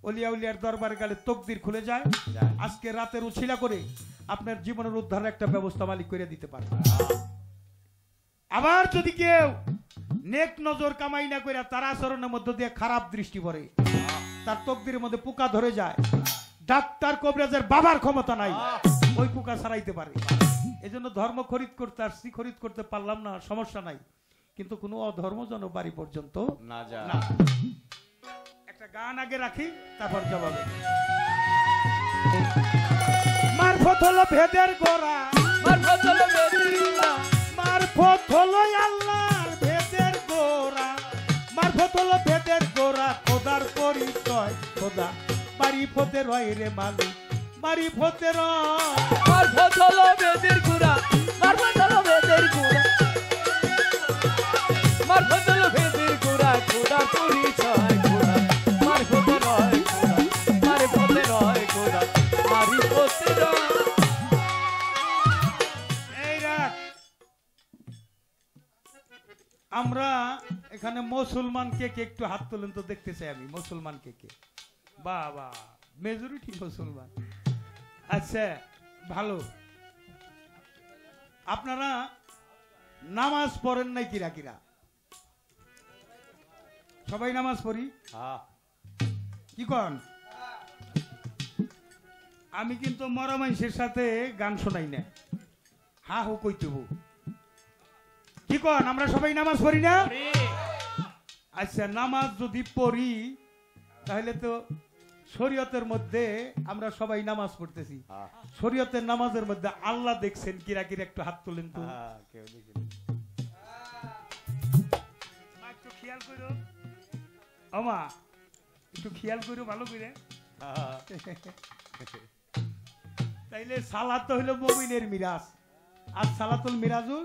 অলিয়া উলিয়ার দরবারে গেলে তকদির খুলে যায়। আজকে রাতের উছিলা করে আপনার জীবনের উদ্ধারের একটা ব্যবস্থা মালিক করে দিতে পারে। আবার যদি কেউ নেক নজর কামাই না করে তার আচরণের মধ্যে দিয়ে খারাপ দৃষ্টি পড়ে, তার তকদিরের মধ্যে পোকা ধরে যায়, ডাক্তার কবিরাজের বাবার ক্ষমতা নাই ওই পোকা ছাড়াইতে পারে। এজন্য ধর্ম খরিদ করতে আসছি, খরিদ করতে পারলাম না, সমস্যা নাই, কিন্তু কোনো অধর্ম যেন বাড়ি পর্যন্ত না যায়। না। একটা গান আগে রাখি, তারপর জবাবে। মারফত হলো ভেদের গোড়া, মারফত হলো ভেদের গোড়া, মারফত হলো আল্লাহর ভেদের গোড়া, মারফত হলো ভেদের গোড়া, খোদার পরিচয় খোদা, মারিফতে রয় রে মালিক, মারিফতে রয়। মারফত হলো ভেদের গোড়া, মারফত হলো ভেদের গোড়া, মারফত হলো ভেদের গোড়া, খোদার পরিচয় খোদা, মারফতে রয় খোদা, মারফতে রয় খোদা, মারিফতে রয়। এই রাখ, আমরা এখানে মুসলমান কে কে একটু হাত তোলেন তো দেখতে চাই আমি। মুসলমান কে কে? বাবা, মেজরিটি মুসলমান। আচ্ছা, ভালো। আপনারা নামাজ পড়েন নাই কিরা কিরা? সবাই নামাজ পড়ি কি কন? আমি কিন্তু মরা মানুষের সাথে গান শোনাই না, হা হু কইতেব। কি কন, আমরা সবাই নামাজ পড়ি না? আচ্ছা, নামাজ যদি পড়ি তাহলে তো শরীয়তের মধ্যে আমরা সবাই নামাজ পড়তেছি, শরীয়তের নামাজের মধ্যে আল্লাহ দেখছেন কিরা কিরা? একটু হাত তোলেন তো। কেউ দেখি একটু খেয়াল করো আমা, একটু খেয়াল করো ভালো করে। তাইলে সালাত হইলো মুমিনের মিরাজ। আর সালাতুল মিরাজুল,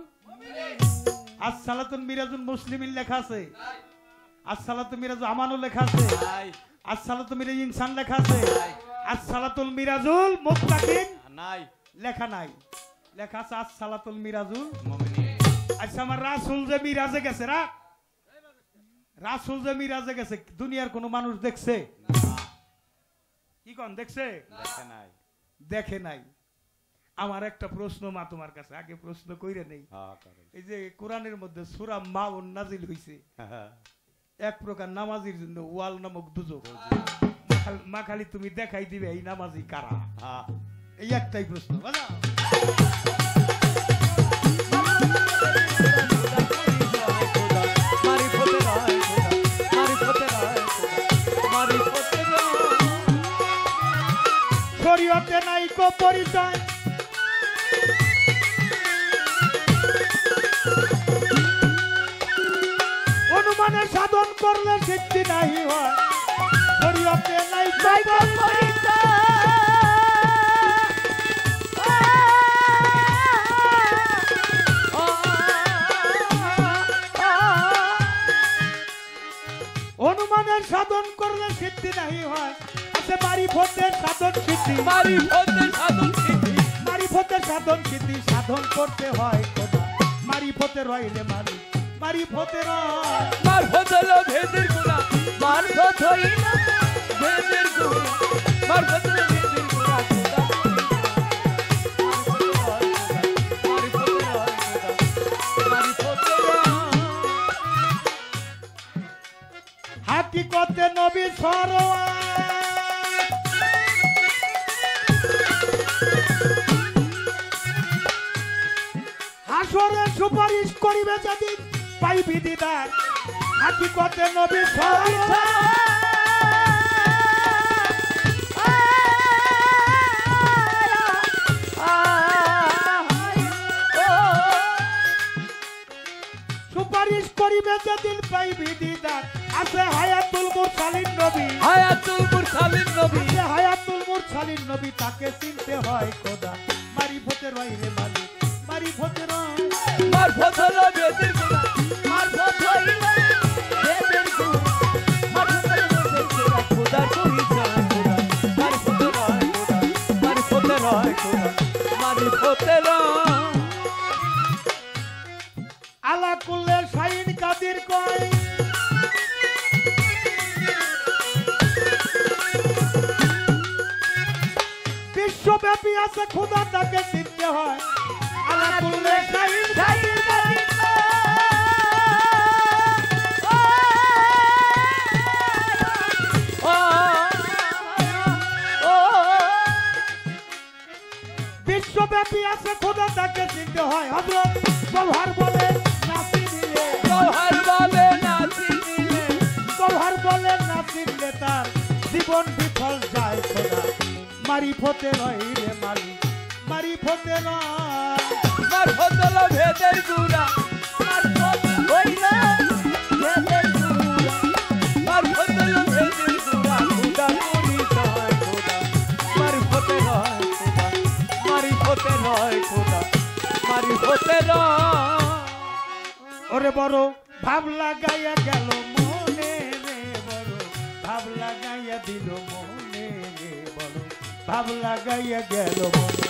আর সালাতুল মিরাজুল মুসলিমিন লেখা আছে, আর সালাতুল মিরাজুল আমানুল লেখা আছে, আর সালাতুল মিরাজ ইনসান লেখা আছে, আর সালাতুল মিরাজুল মুত্তাকিন নাই লেখা নাই, লেখা আছে আর সালাতুল মিরাজুল মুমিনিন। আচ্ছা, আমার রাসূল যে মিরাজে গেছে, রাসূল যে মিরাজে গেছে, দুনিয়ার কোন মানুষ দেখছে? কি কোন দেখছে? দেখে নাই, দেখে নাই। আমার একটা প্রশ্ন মা তোমার কাছে, আগে প্রশ্ন কইরে নেই। এই যে কোরআনের মধ্যে সূরা মাউন নাজিল হইছে, এক প্রকার নামাজির জন্য ওয়াল নামক দুজক, মা খালি তুমি দেখাই দিবে এই নামাজি কারা। এই একটাই প্রশ্ন। শরীয়তে নাই কো পরিচয়, অনুমানে সাধন করলে সিদ্ধি নাই হয়, শরীয়তে নাই কো পরিচয়। অনুমানের সাধন করলে সিদ্ধি নাই হয়, আছে মারিফতের সাধন সিদ্ধি, মারিফতের সাধন সিদ্ধি, মারিফতের সাধন সিদ্ধি সাধন করতে হয় খোদা, মারিফতের রয় রে মালিক, মারিফতের রয়। মারফত হলো ভেদের গোড়া, মারফত হইল ভেদের গোড়া, মারফত হলো ভেদের গোড়া, খোদা মারফতে রয় খোদা, মারফতে রয়। হাকিকতে নবী সরোয়ার, সুপারিশ করিবে যেদিন পাইবি দিদার হাকিকতে নবী সুপারিশ করিবে যেদিন পাইবি দিদার আছে হায়াতুল মুরসালিন নবী হায়াতুল মুরসালিন নবী আছে হায়াতুল মুরসালিন নবী তাকে চিনতে হয় খোদা মারিফতের রয় রে মালিক মারিফতের রয় মারফত হলো বেদের গুণা মারফত হইল বেদের গুণা মারফত হলো বেদের গুণা খোদার পরিচয় খোদা মারফত রয় খোদা মারফত রয় খোদা মারফত রয় আলা কুল্লে শাইন কাদির কয় বিশ্বব্যাপী আছে খোদা তাকে চিনতে হয় আলা কুল্লে শাইন কাদির কয় বিশ্বব্যাপী আছে খোদা তাকে চিনতে হয় হযরত গওহার বলে নাসি দিলে গওহার বলে নাচি দিলে গওহার বলে না চিনলে তার জীবন বিফল যায় খোদা মারিফতে রয় রে মালিক মারিফতে রয় মারফত হলো বেদের গুণা মারফত হইল বেদের গুণা মারফত হলো বেদের গুণা খোদার পরিচয় খোদা মারফত রয় খোদা মারফত রয় খোদা মারফত রয় ওরে বড় ভাব লাগাইয়া গেল মনে রে বড় ভাব লাগাইয়া দিল মনে রে বড় ভাব লাগাইয়া গেল মনে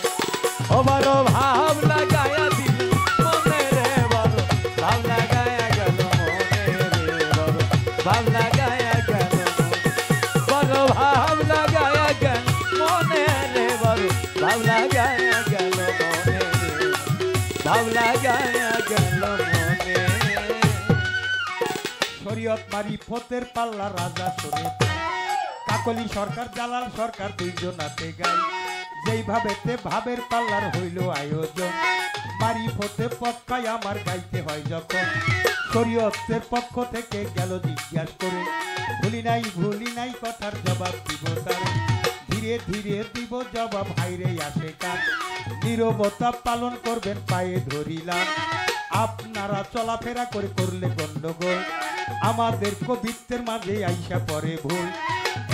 ও বড় ভাব লাগায়া দিল মনে রে বড় ভাব লাগায়া গেল মনে রে বড় ভাব লাগায়া গেল বড় ভাব লাগায়া গেল মনে রে বড় ভাব লাগায়া গেল মনে রে ভাব লাগায়া গেল মনে শরীয়ত মারিফতের পাল্লা রাজা শরীফ কাকলি সরকার জালাল সরকার দুইজনাতে গাই যেইভাবেতে ভাবের পাল্লার হইল আয়োজন মারিফতে পক্ষায় আমার গাইতে হয় যখন শরীয়তের পক্ষ থেকে গেল জিজ্ঞাসা করে ভুলি নাই কথার জবাব দিব তারে ধীরে ধীরে দিব জবাব হাইরে আসে কান নীরবতা পালন করবেন পায়ে ধরিলাম আপনারা চলাফেরা করে করলে গন্ডগোল আমাদের কবিত্বের মাঝে আইসা পরে ভুল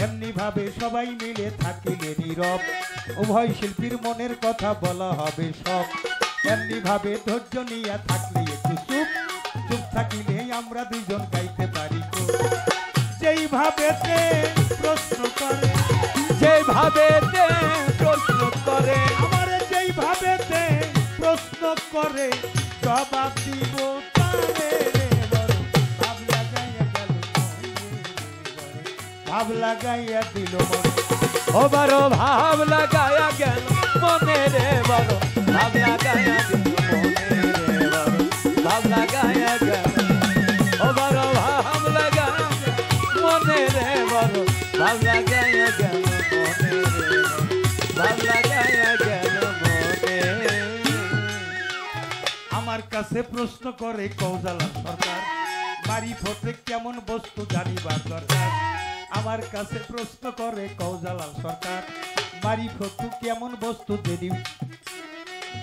এমনি ভাবে সবাই মিলে থাকিলে নীরব উভয় শিল্পীর মনের কথা বলা হবে সব এমনি ভাবে ধৈর্য নিয়ে থাকলে একটু চুপ চুপ থাকিলে আমরা দুইজন গাইতে পারি তো যেইভাবে প্রশ্ন করে যেভাবে প্রশ্ন করে আমার যেইভাবে প্রশ্ন করে জবাব দিব তারে রে বড় ভাব লাগাইয়া গেল ভাব লাগাইয়া দিল মনে ও বড় ভাব লাগায়া গেল মনে রে বড় ভাব লাগায়া দিল মনে রে বড় ভাব লাগায়া গেল ও বড় ভাব লাগায়া গেল মনে রে বড় ভাব লাগায়া গেল মনে রে ভাব লাগায়া গেল মনে আমার কাছে প্রশ্ন করে কৌজালা সরকার মারিফতে কেমন বস্তু জানিবার দরকার আমার কাছে প্রশ্ন করে কৌজালাল সরকার মারিফত কেমন বস্তু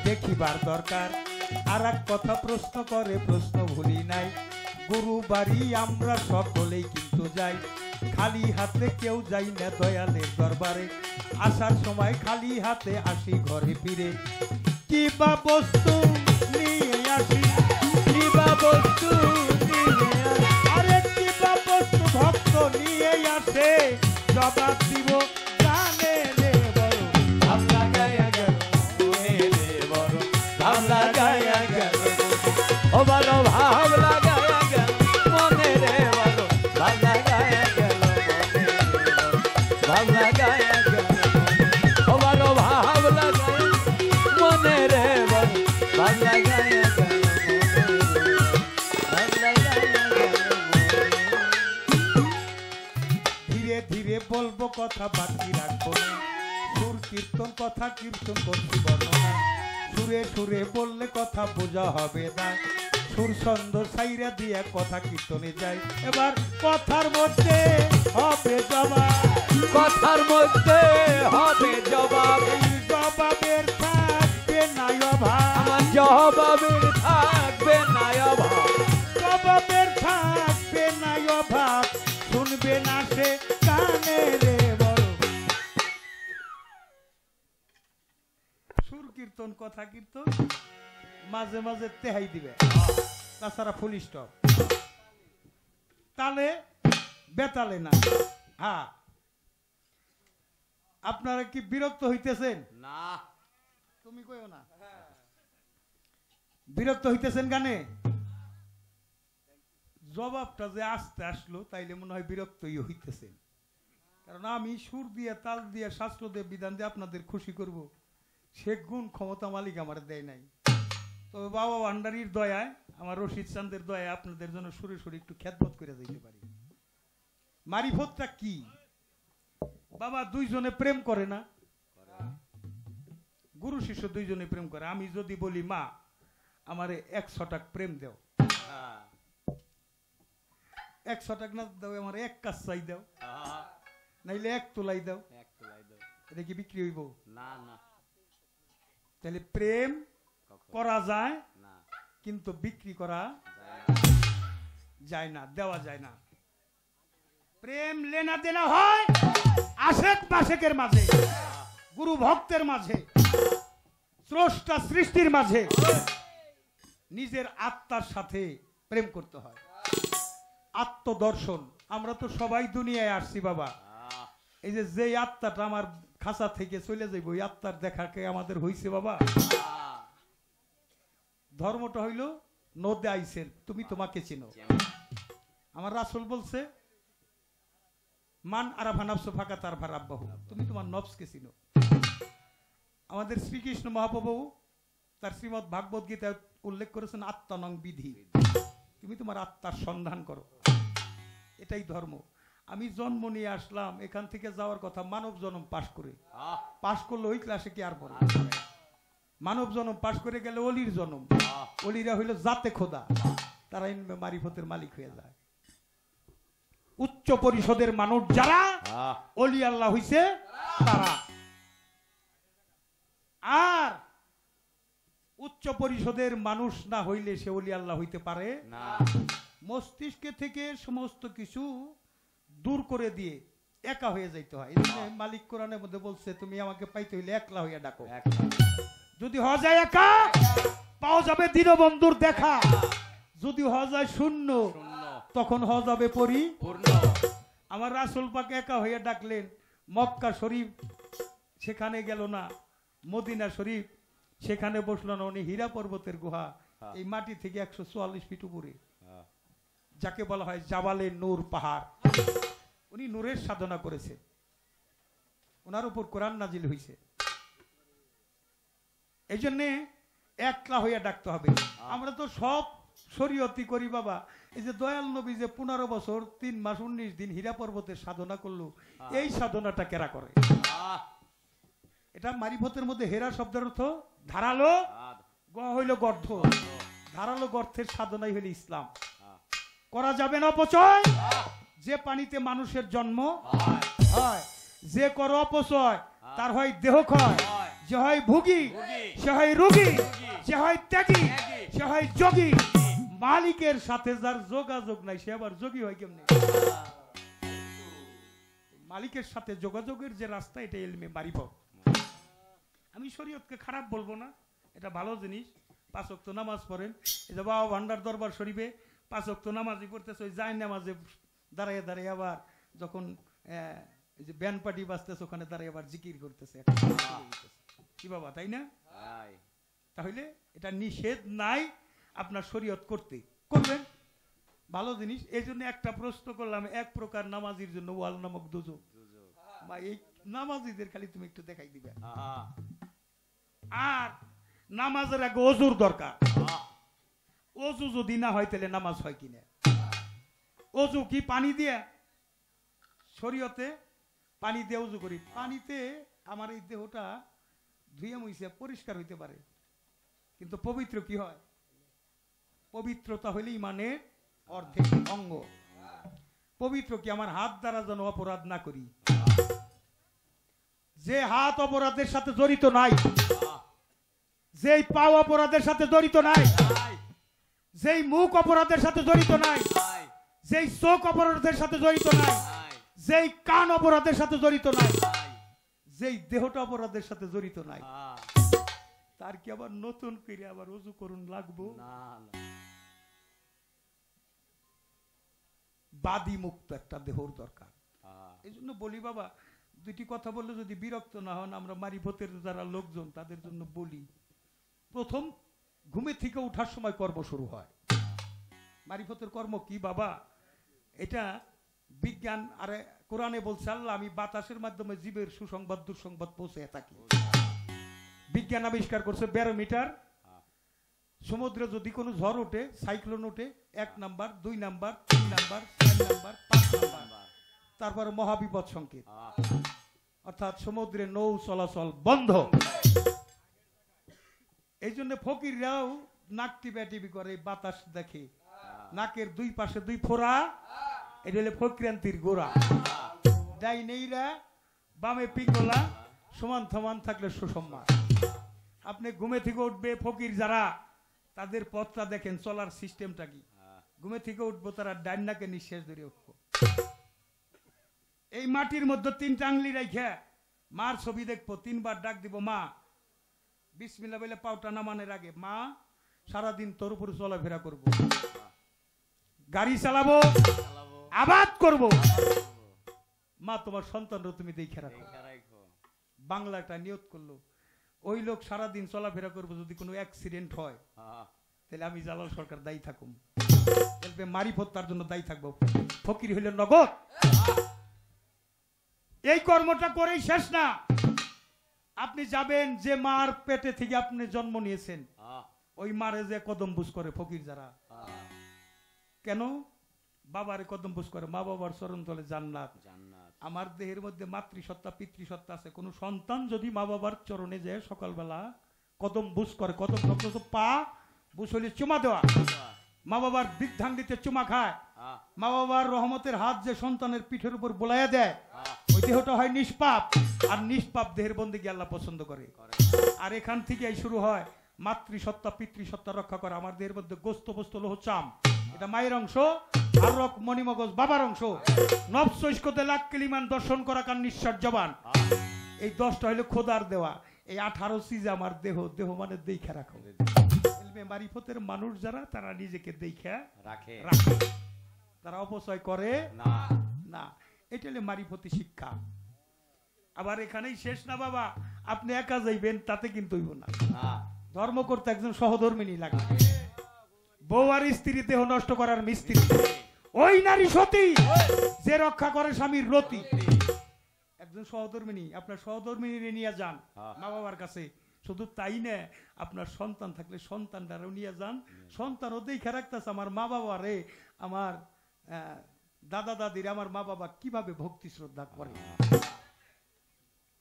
দেখিবার দরকার আর এক কথা প্রশ্ন করে প্রশ্ন ভুলি নাই গুরু বাড়ি আমরা সকলেই কিন্তু যাই খালি হাতে কেউ যাই না দয়ালের দরবারে আসার সময় খালি হাতে আসি ঘরে ফিরে কি বা বস্তু নিয়ে আসি কি বা বস্তু নিয়ে আরে কি বা বস্তু ভক্ত নিয়ে আসে জবাব দিব জানে রে বড় ভাব লাগায়া গেল মনে রে বড় ভাব লাগায়া গেল ও বড় ভাব লাগায়া গেল মনে রে বড় ভাব লাগায়া গেল মনে রে বড় ভাব লাগায়া গেল ও বড় ভাব লাগায়া মনে রে বড় ভাব লাগায়া গেল ভাব লাগায়া গেল ধীরে ধীরে বলবো কথা বাকি রাখবো না সুর কীর্তন কথা কীর্তন করছি বর্ণনা সুর সুরে সুরে বললে কথা বোঝা হবে না, সুর ছন্দ সাইরা দিয়ে কথা কীর্তনে যায়। এবার কথার মধ্যে হবে জবাব, কথার মধ্যে হবে জবাব, এই জবাবের থাকবে না অভাব, আমার জবাবের থাকবে না অভাব, জবাবের থাকবে না অভাব, শুনবে না সে কানে রে বড়। সুর কীর্তন কথা কীর্তন মাঝে মাঝে তেহাই দিবে, তাছাড়া ফুল স্টপ, তালে বেতালে না। হ্যাঁ, আপনারা কি বিরক্ত হইতেছেন? না তুমি কইও না বিরক্ত হইতেছেন গানে? জবাবটা যে আসতে আসলো তাইলে মনে হয় বিরক্তই হইতেছেন, কারণ আমি সুর দিয়ে তাল দিয়ে শাস্ত্র দিয়ে বিধান দিয়ে আপনাদের খুশি করব, সে গুণ ক্ষমতা মালিক আমার দেয় নাই। তবে বাবা ভান্ডারীর দয়ায়, আমার রশিদ চান্দের দয়ায় আপনাদের জন্য সুরে সুরে একটু খ্যাতবোধ করে দিতে পারি। মারিফতটা কি? বাবা দুইজনে প্রেম করে না, গুরু শিষ্য দুইজনে প্রেম করে। আমি যদি বলি মা আমারে 100 টাকা প্রেম দাও, 100 টাকা না দাও আমার 1 কাজ চাই দাও, নাইলে 1 তোলাই দাও, এটা কি বিক্রি হইব? না না, তাহলে প্রেম করা যায় না, কিন্তু বিক্রি করা যায় না, দেওয়া যায় না। প্রেম লেনা দেনা হয় আশেক পাশেকের মাঝে, গুরু ভক্তের মাঝে, স্রষ্টা সৃষ্টির মাঝে। নিজের আত্মার সাথে প্রেম করতে হয়, আত্মদর্শন। আমরা তো সবাই দুনিয়ায় আসছি বাবা, এই যে আত্মাটা আমার খাঁচা থেকে চলে যাইব, ওই আত্মার দেখাকে আমাদের হইছে বাবা। ধর্মটা হইল নদে আইসেন, তুমি তোমাকে চিনো। আমার রাসূল বলছে মান আরাফা নাফসু ফাকাত আরাফা রাব্বাহু, তুমি তোমার নফসকে চিনো। আমাদের শ্রীকৃষ্ণ মহাপ্রভু তার শ্রীমদ্ ভাগবত গীতায় উল্লেখ করেছেন আত্মানং বিধি, তুমি তোমার আত্মার সন্ধান করো, এটাই ধর্ম। আমি জন্ম নিয়ে আসলাম, এখান থেকে যাওয়ার কথা মানব জন্ম পাশ করে, পাশ করলে ওই ক্লাসে কি আর পড়ে? মানব জন্ম পাশ করে গেলে অলির জন্ম, অলিরা হইল জাতে খোদা, তারা মারিফতের মালিক হয়ে যায়। উচ্চ পরিষদের মানুষ যারা অলি আল্লাহ হইছে তারা। আর উচ্চ পরিষদের মানুষ না হইলে সে অলি আল্লাহ হইতে পারে না। মস্তিষ্কে থেকে সমস্ত কিছু দূর করে দিয়ে একা হয়ে যাইতে হয়। মালিক কোরআনের মধ্যে বলছে তুমি আমাকে পাইতে হইলে একলা হইয়া ডাকো, যদি হওয়া যায় একা পাওয়া যাবে দীনবন্ধুর দেখা, যদি হওয়া যায় শূন্য তখন হওয়া যাবে পরিপূর্ণ। আমার রাসূল পাক একা হইয়া ডাকলেন, মক্কা শরীফ সেখানে গেল না, মদিনা শরীফ সেখানে বসলো না, উনি হীরা পর্বতের গুহা, এই মাটি থেকে 144 ফিট উপরে, যাকে বলা হয় জাবালে নূর পাহাড়। উনি নূরের সাধনা করেছে, ওনার উপর কোরআন নাজিল হইছে। এই জন্যে একলা হইয়া ডাকতে হবে। আমরা তো সব শরীয়তি করি বাবা। এই যে দয়াল নবী যে 15 বছর 3 মাস 19 দিন হীরা পর্বতের সাধনা করলো, এই সাধনাটা কেরা করে? এটা মারিফতের মধ্যে হেরা শব্দের অর্থ ধারালো, গ হইল গর্ধ, ধারালো গর্থের সাধনাই হইল ইসলাম। করা যাবে না অপচয়। যে পানিতে মানুষের জন্ম হয়, যে করো অপচয় তার হয় দেহ ক্ষয়, যে হয় ভুগি সে হয় রোগী, যে হয় ত্যাগী সে হয় যোগী। মালিকের সাথে যার যোগাযোগ নাই সে আবার যোগী হয় কেমনে? মালিকের সাথে যোগাযোগের যে রাস্তা, এটা ইলমে মারিফত। আমি শরীয়তকে খারাপ বলবো না, এটা ভালো জিনিস। 5 ওয়াক্ত নামাজ পড়েন, এই যে বাবা ভান্ডার দরবার শরীফে 5 ওয়াক্ত নামাজই পড়তেছে, ওই যায় নামাজে দাঁড়িয়ে দাঁড়িয়ে আবার যখন এই যে ব্যান্ড পার্টি বাজতেছে ওখানে দাঁড়িয়ে আবার জিকির করতেছে, কি বাবা, তাই না? তাহলে এটা নিষেধ নাই আপনার শরীয়ত করতে, করবেন, ভালো জিনিস। এই জন্য একটা প্রশ্ন করলাম, এক প্রকার নামাজির জন্য ওয়াল নামক দুজক, এই নামাজিদের খালি তুমি একটু দেখাই দিবে। আর নামাজের আগে ওযুর দরকার। ওযু যদি না হয় তাহলে নামাজ হয় কিনা? ওযু কি পানি দিয়ে? শরীয়তে পানি দিয়ে ওযু করি। পানিতে আমার এই দেহটা ধুয়ে মুছে পরিষ্কার হইতে পারে, কিন্তু পবিত্র কি হয়? পবিত্রতা হইলে ইমানের অর্ধেক অঙ্গ। পবিত্র কি? আমার হাত দ্বারা যেন অপরাধ না করি। যে হাত অপরাধের সাথে জড়িত নাই, যেই পাও অপরাধের সাথে জড়িত নাই, যেই মুখ অপরাধের সাথে জড়িত নাই, যেই চোখ অপরাধের সাথে জড়িত নাই, যেই কান অপরাধের সাথে জড়িত নাই, যেই দেহটা অপরাধের সাথে জড়িত নাই, তার কি আবার নতুন করে আবার ওযু করুন লাগবো? বাদী মুক্ত একটা দেহর দরকার। এই জন্য বলি বাবা, দুটি কথা বললে যদি বিরক্ত না হন, আমরা মারিফতের যারা লোকজন তাদের জন্য বলি, প্রথম ঘুমে থেকে ওঠার সময় কর্ম শুরু হয়। মারিফতের কর্ম কি বাবা? এটা বিজ্ঞান, আরে কোরআনে বলছে আল্লাহ, আমি বাতাসের মাধ্যমে জীবের সুসংবাদ দুঃসংবাদ পৌঁছে থাকি। বিজ্ঞান আবিষ্কার করছে ব্যারোমিটার। সমুদ্রে যদি কোনো ঝড় ওঠে, সাইক্লোন ওঠে, 1 number, 2 number, 3 number, 4 number, 5 number, তারপরে মহাবিপদ সংকেত, অর্থাৎ সমুদ্রে নৌ চলাচল বন্ধ। এই জন্য ফকিররাও নাক টিপি করে, বাতাস দেখে, নাকের 2 পাশে 2 ফোঁড়া, এটা হলো ফকিরান্তির গোড়া। ডাইনেইরা বামে পিঙ্গলা, সমান সমান থাকলে সুসম্মান। আপনি ঘুমে থেকে উঠবে, ফকির যারা, তাদের পথটা দেখেন, চলার সিস্টেমটা কি। ঘুমে থেকে উঠবো, তারা ডাইন নাকে নিঃশ্বাস ধরে উঠবো। এই মাটির মধ্যে 3টা আঙ্গুলি রেখে মার ছবি দেখবো, 3 বার ডাক দিব, মা। বিসমিল্লাহ বলে পাউটা নামানোর আগে, মা সারাদিন তোর উপর চলাফেরা করবো, গাড়ি চালাবো, আবাদ করব, মা তোমার সন্তানরা তুমি দেখে রাখো। বাংলাটা নিয়ত করলো, ওই লোক সারাদিন চলাফেরা করবো, যদি কোনো অ্যাক্সিডেন্ট হয় তাহলে আমি জালাল সরকার দায়ী থাকুম, মারিফত তার জন্য দায়ী থাকবো। ফকির হইল নগদ। এই কর্মটা করেই শেষ না। আপনি যাবেন যে মার পেটে থেকে আপনি জন্ম নিয়েছেন, ওই মারে যে কদম বুঝ করে ফকির যারা। কেন? বাবারে কদম বুঝ করে, মা বাবার চরণ তলে জান্নাত। আমার দেহের মধ্যে মাতৃসত্তা পিতৃসত্তা আছে। কোন সন্তান যদি মা বাবার চরণে যায় সকালবেলা কদম বুঝ করে, কদম পা বুঝ হলে চুমা দেওয়া, মা বাবার বৃদ্ধাঙ্গিতে চুমা খায়, মা বাবার রহমতের হাত যে সন্তানের পিঠের উপর বোলাইয়া দেয়, ওই দেহটা হয় নিষ্পাপ। আর নিষ্পাপ দেহের বন্দেগী আল্লাহ পছন্দ করে। আর এখান থেকেই শুরু হয় মাতৃসত্তা পিতৃসত্তা রক্ষা করা। আমার দেহের মধ্যে গোস্ত বস্তু লোহ চাম, এটা মায়ের অংশ, আর রক মণিমগজ বাবার অংশ। নফস ইশকতে লাখ কিলিমান দর্শন করা কান নিঃশ্বাস জবান, এই 10টা হইলো খোদার দেওয়া। এই 18 চিজ আমার দেহ, দেহ মানে দেখা রাখো। ইলমে মারিফতের মানুষ যারা, তারা নিজেকে দেখা রাখে, তারা অপচয় করে না। এটা হলো মারিফতি শিক্ষা। আবার এখানেই শেষ না বাবা, আপনি একা যাইবেন তাতে কিন্তু হইব না। ধর্ম করতে একজন সহধর্মিনী লাগে। বউ আর স্ত্রী দেহ নষ্ট করার মিস্ত্রি, ওই নারী সতী যে রক্ষা করে স্বামীর রতি। একজন সহধর্মিনী, আপনার সহধর্মিনী নিয়ে যান মা বাবার কাছে। শুধু তাই না, আপনার সন্তান থাকলে সন্তানটারও নিয়ে যান। সন্তানও দেখে রাখতেছে আমার মা বাবা রে, আমার দাদা দাদির, আমার মা বাবা কিভাবে ভক্তি শ্রদ্ধা করে।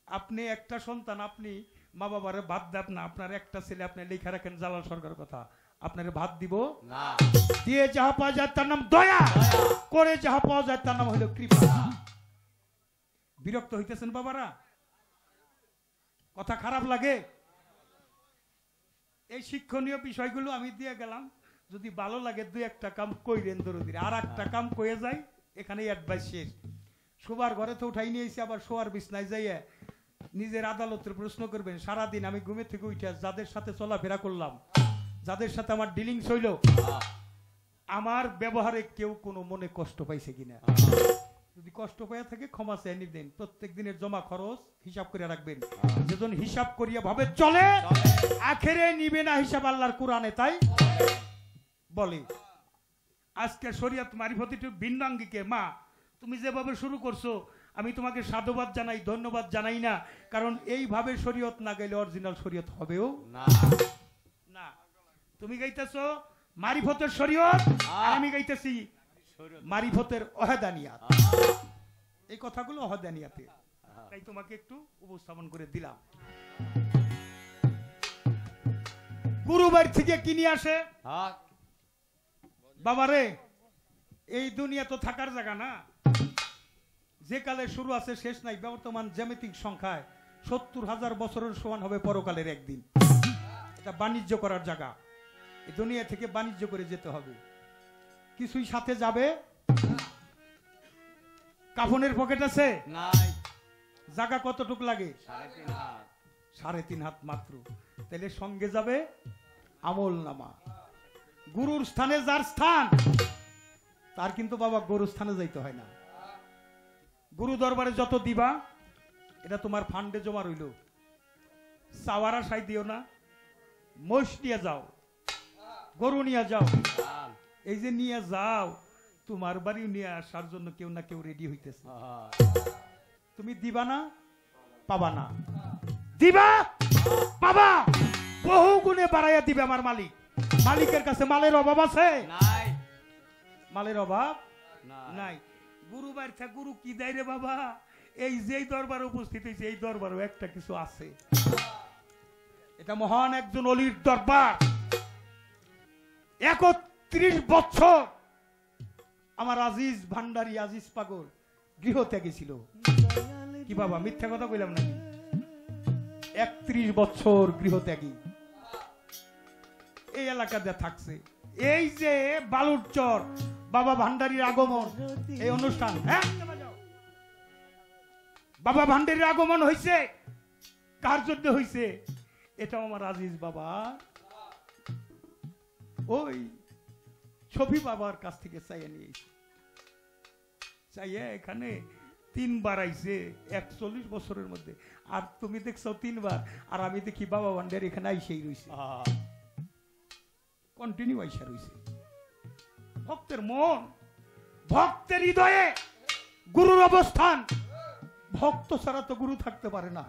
আপনি একটা সন্তান, আপনি মা বাবারে ভাত দেন না। আপনার একটা ছেলে, আপনি লেখা রাখেন জালাল সরকার কথা, আপনার ভাত দিব না। দিয়ে যাহা পাওয়া যায় তার নাম দয়া, করে যাহা পাওয়া যায় তার নাম হলো কৃপা। বিরক্ত হইতেছেন বাবারা? কথা খারাপ লাগে? এই শিক্ষণীয় বিষয়গুলো আমি দিয়ে গেলাম। যদি ভালো লাগে 2-1টা কাম কইরেন দরদির, আর একটা কাম কয়ে যায়, এখানে অ্যাডভাইস শেষ। শোবার ঘরে তো উঠাই নিয়েছি, আবার শোয়ার বিছনায় যাইয়া নিজের আদালতের প্রশ্ন করবেন, সারাদিন আমি ঘুমে থেকে উঠে যাদের সাথে চলাফেরা করলাম, যাদের সাথে আমার ডিলিংস হইল, আমার ব্যবহারে কেউ কোনো মনে কষ্ট পাইছে কিনা। যদি কষ্ট পাইয়া থাকে ক্ষমা চেয়ে নিবেন। প্রত্যেক দিনের জমা খরচ হিসাব করে রাখবেন। যেজন হিসাব করিয়া ভাবে চলে, আখেরে নিবে না হিসাব আল্লাহর কোরআনে তাই বলে। আজকে শরীয়ত মারিফত একটু ভিন্নাঙ্গিকে। মা, তুমি যেভাবে শুরু করছো, আমি তোমাকে সাধুবাদ জানাই, ধন্যবাদ জানাই না। কারণ এইভাবে শরীয়ত না গেলে অরিজিনাল শরীয়ত হবেও না। তুমি গাইতেছো মারিফতের শরীয়ত, আর আমি গাইতেছি মারিফতের অহেদানিয়াত। এই কথাগুলো অহেদানিয়াতে, তাই তোমাকে একটু উপস্থাপন করে দিলাম। গুরু বাড়ি থেকে কিনে আসে হ্যাঁ বাবারে এই দুনিয়া তো থাকার জায়গা না, যে কালে শুরু আছে শেষ নাই। বর্তমান জ্যামিতিক সংখ্যায় 70,000 বছরের সমান হবে পরকালের একদিন। এটা বাণিজ্য করার জায়গা, এই দুনিয়া থেকে বাণিজ্য করে যেতে হবে। কিছুই সাথে যাবে? কাফনের পকেট আছে? নাই জায়গা কতটুক লাগে? 3.5 হাত 3.5 হাত মাত্র। তাহলে সঙ্গে যাবে আমল নামা। গুরুর স্থানে যার স্থান, তার কিন্তু বাবা গরুর স্থানে যাইতে হয় না। গুরু দরবারে যত দিবা এটা তোমার ফান্ডে জমা রইল। সাওয়ারা সাই দিও না, মোষ নিয়ে যাও, গরু নিয়ে যাও। হাল এই যে নিয়ে যাও, তোমার বাড়ি নিয়ে আসার জন্য কেউ না কেউ রেডি হইতেছে। তুমি দিবা না, পাবা না। দিবা, পাবা, বহু গুণে বাড়াইয়া দিবে আমার মালিক। মালিকের কাছে মালের অভাব আছে? নাই মালের অভাব নাই নাই। গুরু বাড়িতে গুরু কি দেয় রে বাবা? এই যেই দরবারে উপস্থিত হয়েছে এই দরবারও একটা কিছু আছে। এটা মহান একজন অলির দরবার। 31 বছর আমার আজিজ ভান্ডারী, আজিজ পাগল গৃহত্যাগী ছিল। কি বাবা মিথ্যা কথা কইলাম নাকি? 31 বছর গৃহত্যাগী এই এলাকাতে থাকছে। এই যে বালুরচর বাবা ভান্ডারীর আগমন, এই অনুষ্ঠান, হ্যাঁ বাবা ভান্ডারীর আগমন হয়েছে, কার জন্য হয়েছে? এটাও আমার আজিজ বাবা ওই ছবি বাবার কাছ থেকে চাইয়ে নিয়েছে। চাইয়ে এখানে 3 বার আইছে 41 বছরের মধ্যে। আর তুমি দেখছো 3 বার, আর আমি দেখি বাবা ভান্ডারী এখানে আইসেই রয়েছে, কন্টিনিউ আইসা রয়েছে। ভক্তের মন, ভক্তের হৃদয়ে গুরুর অবস্থান। ভক্ত ছাড়া তো গুরু থাকতে পারে না।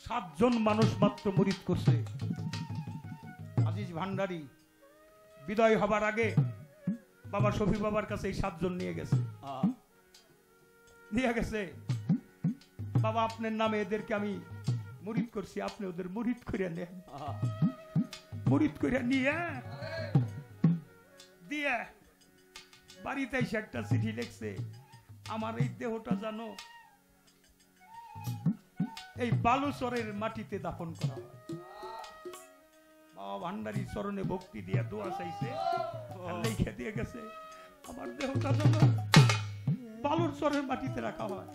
7 জন মানুষ মাত্র মুরিদ করছে। আজিজ ভান্ডারী বিদায় হবার আগে বাবা শফি বাবার কাছে এই 7 জন নিয়ে গেছে। বাবা আপনার নামে এদেরকে আমি মুরিদ করছি, আপনি ওদের মুরিদ করে নেন। মুরিদ করে নিয়ে দিয়ে বাড়িতে এসে একটা চিঠি লিখছে, আমার এই দেহটা জানো এই বালুচরের মাটিতে দাফন করা হয়। বাবা ভান্ডারী চরণে ভক্তি দিয়ে দোয়া চাইছে, লিখে দিয়ে গেছে, আমার দেহটা জানো বালুচরের মাটিতে রাখা হয়।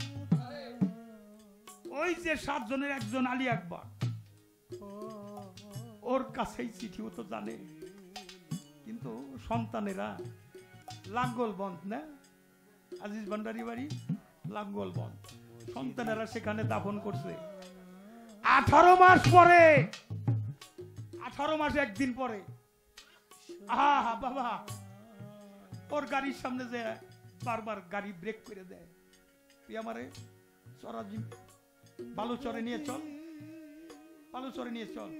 ওই যে 7 জনের একজন আলী আকবর, ওর কাছেই চিঠি, ও তো জানে। কিন্তু সন্তানেরা লাঙ্গল বন্ধ না, আজিজ ভান্ডারী বাড়ি লাঙ্গল বন্ধ, সন্তানেরা সেখানে দাফন করছে। 18 মাস পরে, 18 মাস একদিন পরে, আহা বাবা ওর গাড়ির সামনে যে বারবার গাড়ি ব্রেক করে দেয়, তুই আমারে চরাজি বালুচরে নিয়ে চল, বালুচরে নিয়ে চল।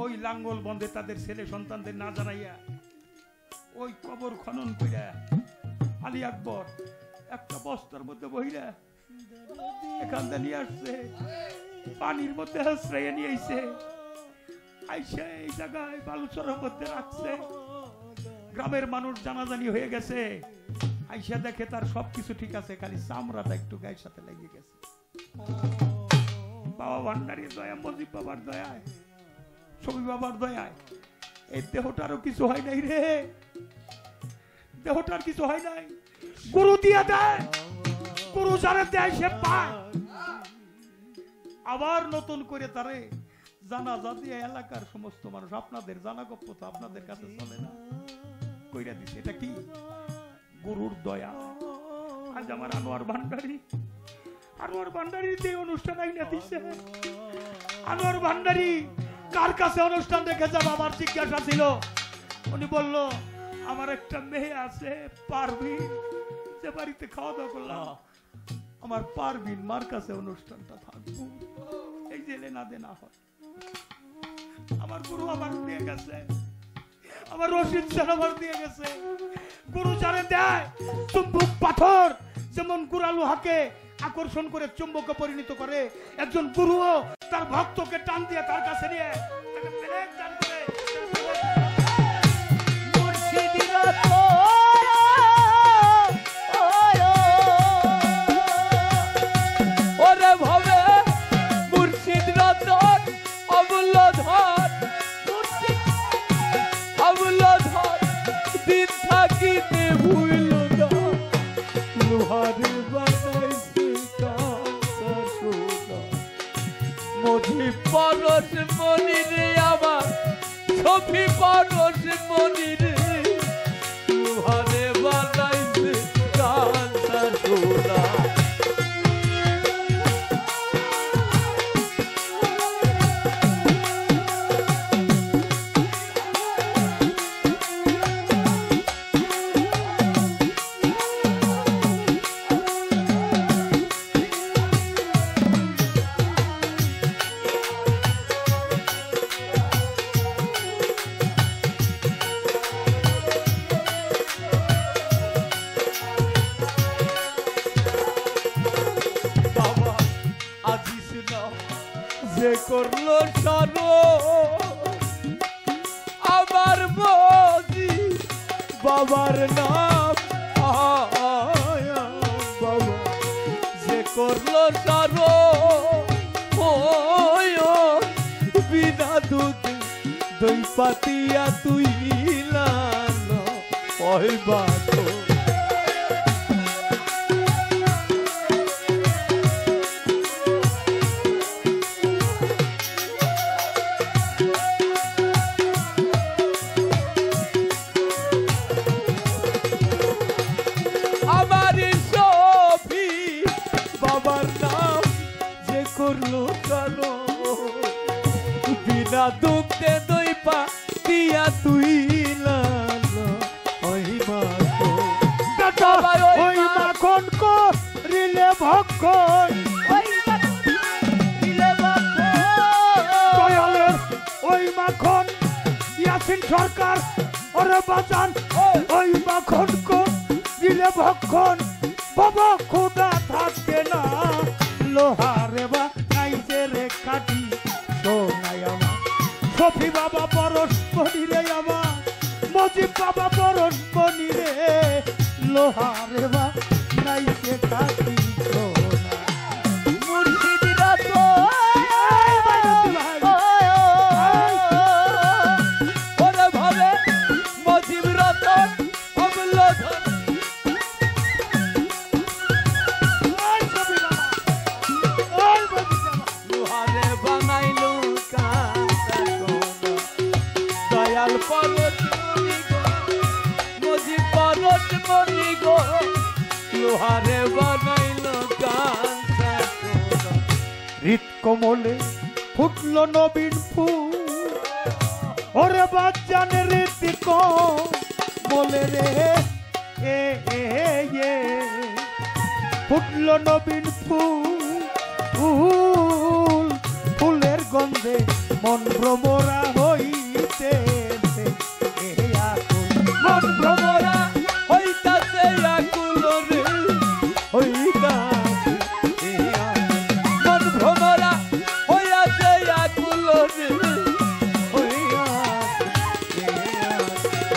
ওই লাঙ্গল বন্ধে তাদের ছেলে সন্তানদের না জানাইয়া ওই কবর খনন কইরা আলী আকবর একটা বস্তার মধ্যে বহিরা এখান থেকে নিয়ে আসছে, পানির মধ্যে আশ্রয় নিয়ে আইছে, আইসা এই জায়গায় বালুচরের মধ্যে রাখছে। গ্রামের মানুষ জানাজানি হয়ে গেছে, আইসা দেখে তার সবকিছু ঠিক আছে, খালি চামড়াটা একটু গায়ের সাথে লেগে গেছে। বাবা ভান্ডারীর দয়া, মজিব বাবার দয়ায়, ছবি বাবার দয়ায় এই দেহটারও কিছু হয় নাই রে, দেহটার কিছু হয় নাই। গুরু দিয়ে দেয়, গুরু যারা দেয় সে পায়। আবার নতুন করে তারে জানাজা দিয়ে এলাকার সমস্ত মানুষ, আপনাদের জানা গপ্প তো আপনাদের কাছে চলে না, কইরা দিছে। এটা কি? গুরুর দয়া। আজ আমার আনোয়ার ভান্ডারী, আনোয়ার ভান্ডারীর যে অনুষ্ঠান আইনা দিছে, আনোয়ার ভান্ডারী কার কাছে অনুষ্ঠান রেখেছে বাবার জিজ্ঞাসা ছিল। উনি বলল আমার একটা মেয়ে আছে পারভিন, যে বাড়িতে খাওয়া দাওয়া করলাম, আমার পারভিন মার কাছে অনুষ্ঠানটা থাকবো, এই যে লেনা দেনা হয়। আমার গুরু আমার দিয়ে গেছে, আমার রশিদ স্যার আমার দিয়ে গেছে। গুরু যারে দেয় চুম্বক পাথর যেমন গুড়ালু হাকে আকর্ষণ করে চুম্বকে পরিণত করে, একজন গুরুও তার ভক্তকে টান দিয়ে তার কাছে নিয়ে তাকে প্রেম দান করে। ওরে ভবে মুর্শিদ রতন অমূল্য ধন, অমূল্য ধন দিন থাকিতে ভুইল না, লোহারে বানাইছে কাঁচা সোনা। মধি পরশ মনিরে আমার, ছবি পরশ মনিরে, লোহারে বানাইছে কাঁচা সোনা। যে করলো সারো আমার মজি বাবার নাম, বাবা যে করলো সারো বিনা দুধে দই পাতিয়া তুই লালো ওই বাতো। বিনা দুঃখে দই পা দিয়া তুই লালো ওই মাখন, ওই মাখন করিলে ভক্ষণ, দয়ালের ওই মাখন ইয়াসিন সরকার ওরে বাজান, ওই মাখন করিলে ভক্ষণ, বাবা খোদা থাকে না, লোহারে বা নাইজে রে কাটি সোনাই আমার, সফি বাবা পরশ মনিরে আমার, মজিব বাবা পরশ মনিরে, লোহারে বা নাইজে কাটি সোনা। মুর্শিদ রতন ওরে ভাবে মজিব রতন অমূল্য ধন, লোহারে বানাইলো কাঁচা সোনা। দয়াল পরশ মনি গো, মজিব পরশ মনি গো, লোহারে বানাইলো কাঁচা সোনা। হৃদ কমলে ফুটল নবীন ফুল, ওরে বাচ্চানে হৃদ কমলে রে এ ফুটল নবীন ফুল, ফুলের গন্ধে মন ভ্রমরা হইতে, মন ভ্রমরা হইতাছে আকুল রে, হইতাছে মন ভ্রমরা হইয়াছে আকুল রে,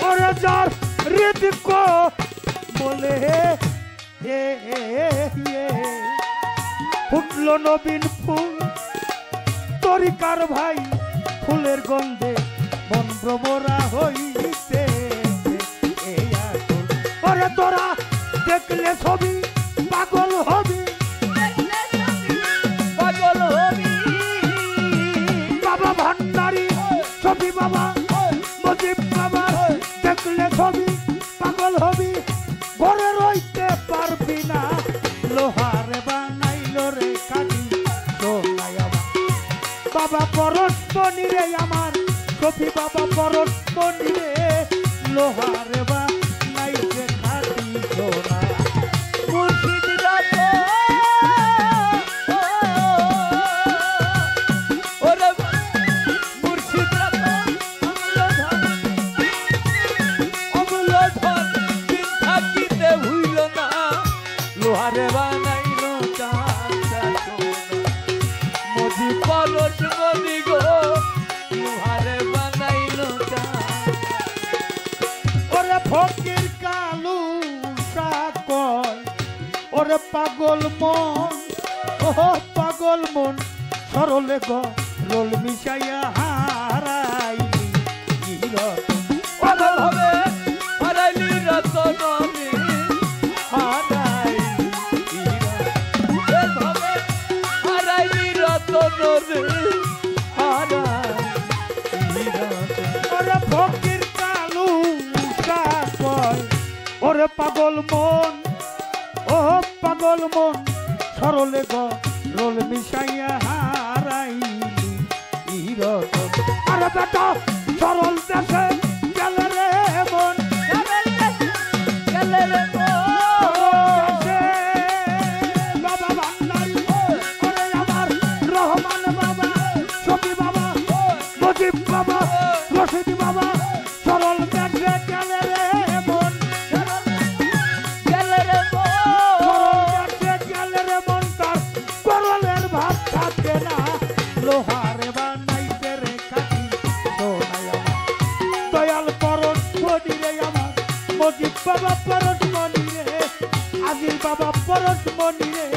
ওরে যার হৃদ বলে ফুটল নবীন ফুল, তরিকার ভাই ফুলের গন্ধে মন ভ্রমরা হইতে, ওরে তোরা দেখলে ছবি পাগল হবি, পাগল হবি বাবা ভান্ডারি ছবি বাবা মজিব বাবা, দেখলে ছবি পাগল হবি, ঘরে রইতে পারবি না, লোহারে বানাইলো রে কাটি সোনাই আমার, বাবা পরশ মনিরে আমার, ছবি বাবা পরশ মনিরে, লোহারে বানাইছে কাটি সোনা। মুর্শিদ রতন ওরে মুর্শিদ রতন অমূল্য ধন, দিন থাকিতে ভুইল না, লোহারে বানাইলো কাঁচা পরশমণি গো লোহারে বানাইলো কান ওরে ফকির কালু সাকল ওরে পাগল মন ও পাগল মন সরলে গো রোল মিশাইয়া হারাইলি ওরে ভাবে হারাইলি রতনরে হারাইলি ওরে ভাবে হারাইলি রতনরে হারাইলি ওরে ফকির কালু সাকল ওরে পাগল মন ও পাগল মন সরলে গো রোল মিশাইয়া হারাইলি রতন আরে বেটা সরল দেশে গেলে রে মন গেলে রে বাবা ভান্ডারি ওরে আমার রহমান বাবা শফি বাবা মুজিব বাবা রশিদি বাবা সরল দেশে গেলে রে মন গেলে রে সরল দেশে গেলে রে মন তার করলের ভাত থাকে না লোহারে বানাইতে রে কাটি সোনাই আমার দয়াল পরশ মনি রে আমার মুজিব বাবা পরশ মনি রে আজির বাবা পরশ মনি রে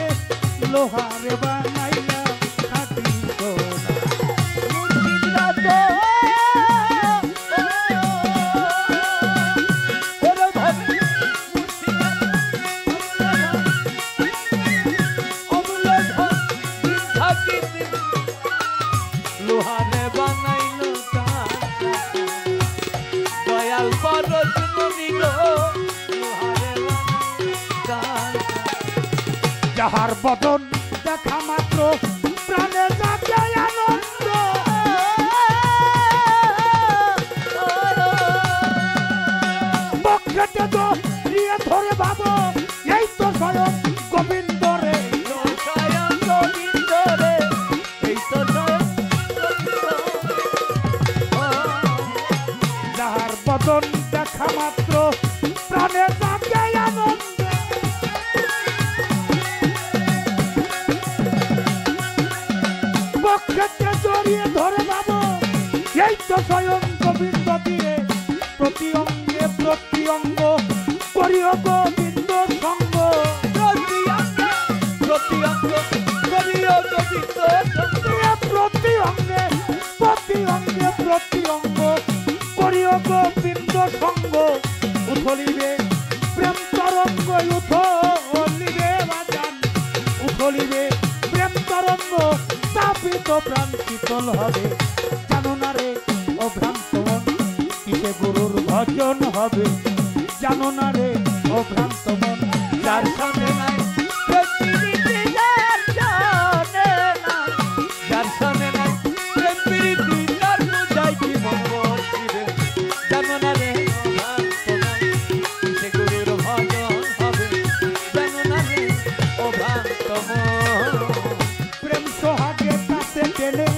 লোহারে বানাইয়া কাটি সোনা লোহারে বানাইলো দয়াল পরশ মনি গো লোহারে বানাইলো যাহার বদন দেখা মাত্র প্রাণে জাগে আনন্দ বক্ষেতে তো নিয়ে ধরে ভাবো এই তো স্বয়ং গোবিন্দ রে স্বয়ং গোবিন্দ রে এই তো যাহার বদন দেখা মাত্র প্রাণে জাগে আনন্দ বক্ষেতে জড়িয়ে ধরে ভাবো এই তো স্বয়ং গোবিন্দ দিয়ে প্রতি অঙ্গে প্রতি অঙ্গ করিও গোবিন্দ সঙ্গ প্রতি অঙ্গ করিও গোবিন্দ প্রতি অঙ্গে প্রতি অঙ্গে প্রতি অঙ্গ করিও গোবিন্দ সঙ্গ উথলিবে প্রেম তরঙ্গ উথলিবে বাজান উথলিবে প্রেম তরঙ্গ তাপিত প্রাণ শীতল হবে জানো না রে অভ্রান্ত মন কিসে গুরুর ভজন হবে জানো না রে অভ্রান্ত মন যার সামনে নাই প্রীতি যার সামনে নাই যার সামনে নাই প্রীতি যার বুঝাই কি বসিবে জানো না রে সে গুরুর ভজন হবে জানো না রে ও ভ্রান্ত প্রেম সোহাগে কাছে টেনে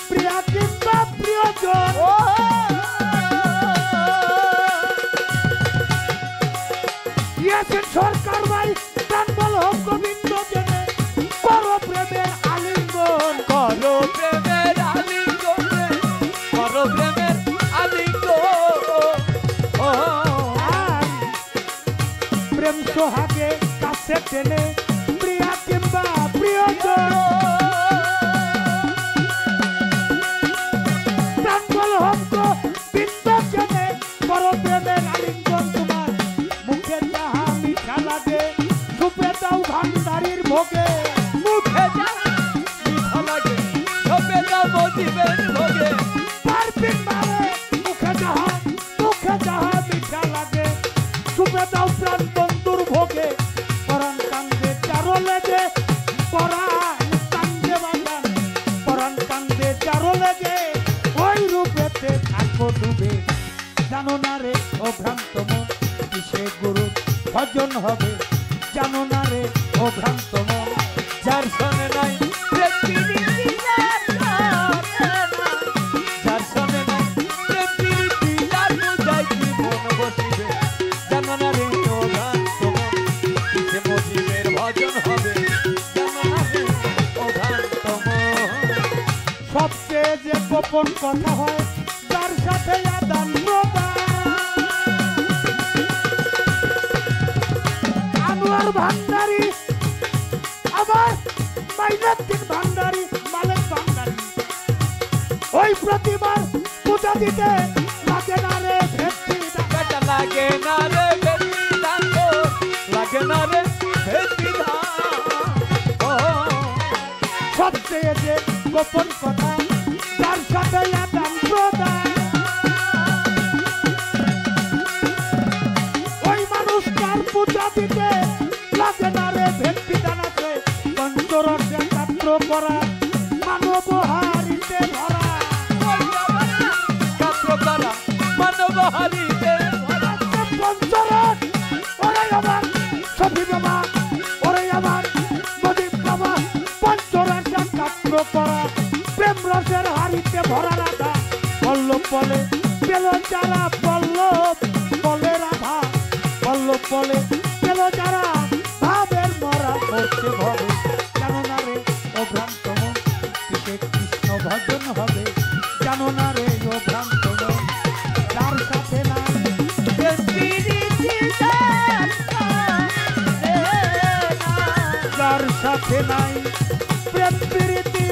প্রিয়া কিংবা প্রিয়জন ইয়েছেন সরকার ভাই প্রাণ বল হোক গোবিন্দ জেনে করো প্রেমের আলিঙ্গন করো প্রেমের আলিঙ্গন করো প্রেমের আলিঙ্গন আর প্রেম সোহাগে কাছে টেনে প্রিয়া কিংবা প্রিয়জন প্রাণ বল হোক গোবিন্দ জেনে করো প্রেমের আলিঙ্গন তোমার মুখে যাহা মিঠা লাগে সুপে দাও ভান্ডারির ভোগে মুখে যা মিঠা লাগে সবে দাও মজিবের ভোগে পারবিন মারে মুখে যাহা মিঠা লাগে সুপে দাও প্রাণ বন্ধুর ভোগে পরাণ কান্দে চারো লেগে পরাণ কান্দে বাজান পরাণ কান্দে চারো লেগে ওই রূপেতে থাকো ডুবে জানো না রে অভ্রান্ত মন কিসে গুরু ভজন হবে জানো না রে অভ্রান্ত মন যার সনে নাই প্রীতি যার সনে নাই প্রীতি যার বুঝাই কি মন বসিবে জানো না রে ও ভ্রান্ত মন কিসে মজিবের ভজন হবে জানো না রে ও ভ্রান্ত মন গোপন কথা হয় যার সাথে আদান প্রদান। আনোয়ার ভান্ডারী আবার মাইনুদ্দিন ভান্ডারী, মালেক ভান্ডারী, ওই প্রতিবার পূজা দিতে লাগে না রে ভেটকি দান। বেটা লাগে না রে ভেটকি ধান গো, লাগে না রে ভেটকি ধান। ও সবচেয়ে যে গোপন কথা যার সাথে আদান প্রদান, ওই মানুষটার পূজা দিতে লাগে না রে ভেটকি দান। আছে পঞ্চরসে ছাত্র করা মানব হারিতে ভরা, ছাত্র করা মানব হারিতে ভরা। পঞ্চরস ওরে আমার সফি বাবা, ওরে আমার মজিদ বাবা, পঞ্চরসে ছাত্র করা প্রেম রসের হারিতে ভরা রাধা। পল্লব বলে পেল যারা, পল্লব বলে রাধা, পল্লব বলে পেল যারা, ভাবের মরা করছে ভবে। জানো না রে ও ভ্রান্ত মন কিসে কৃষ্ণ ভজন হবে, জানো না রে ও ভ্রান্ত মন যার সাথে নাই যার সাথে নাই প্রেম প্রীতি,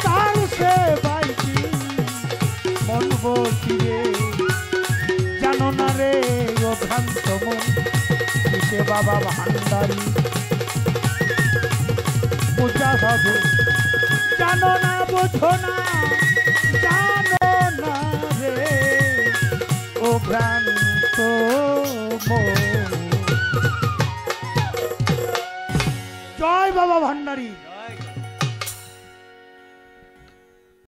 তার সে বাইটি মন বসিয়ে। জানো না রে ও ভ্রান্ত মন কিসে বাবা ভান্ডারী পূজা হবে, জানো না বোঝো না, জানো না রে ও ভ্রান্ত মন। জয় বাবা ভান্ডারী।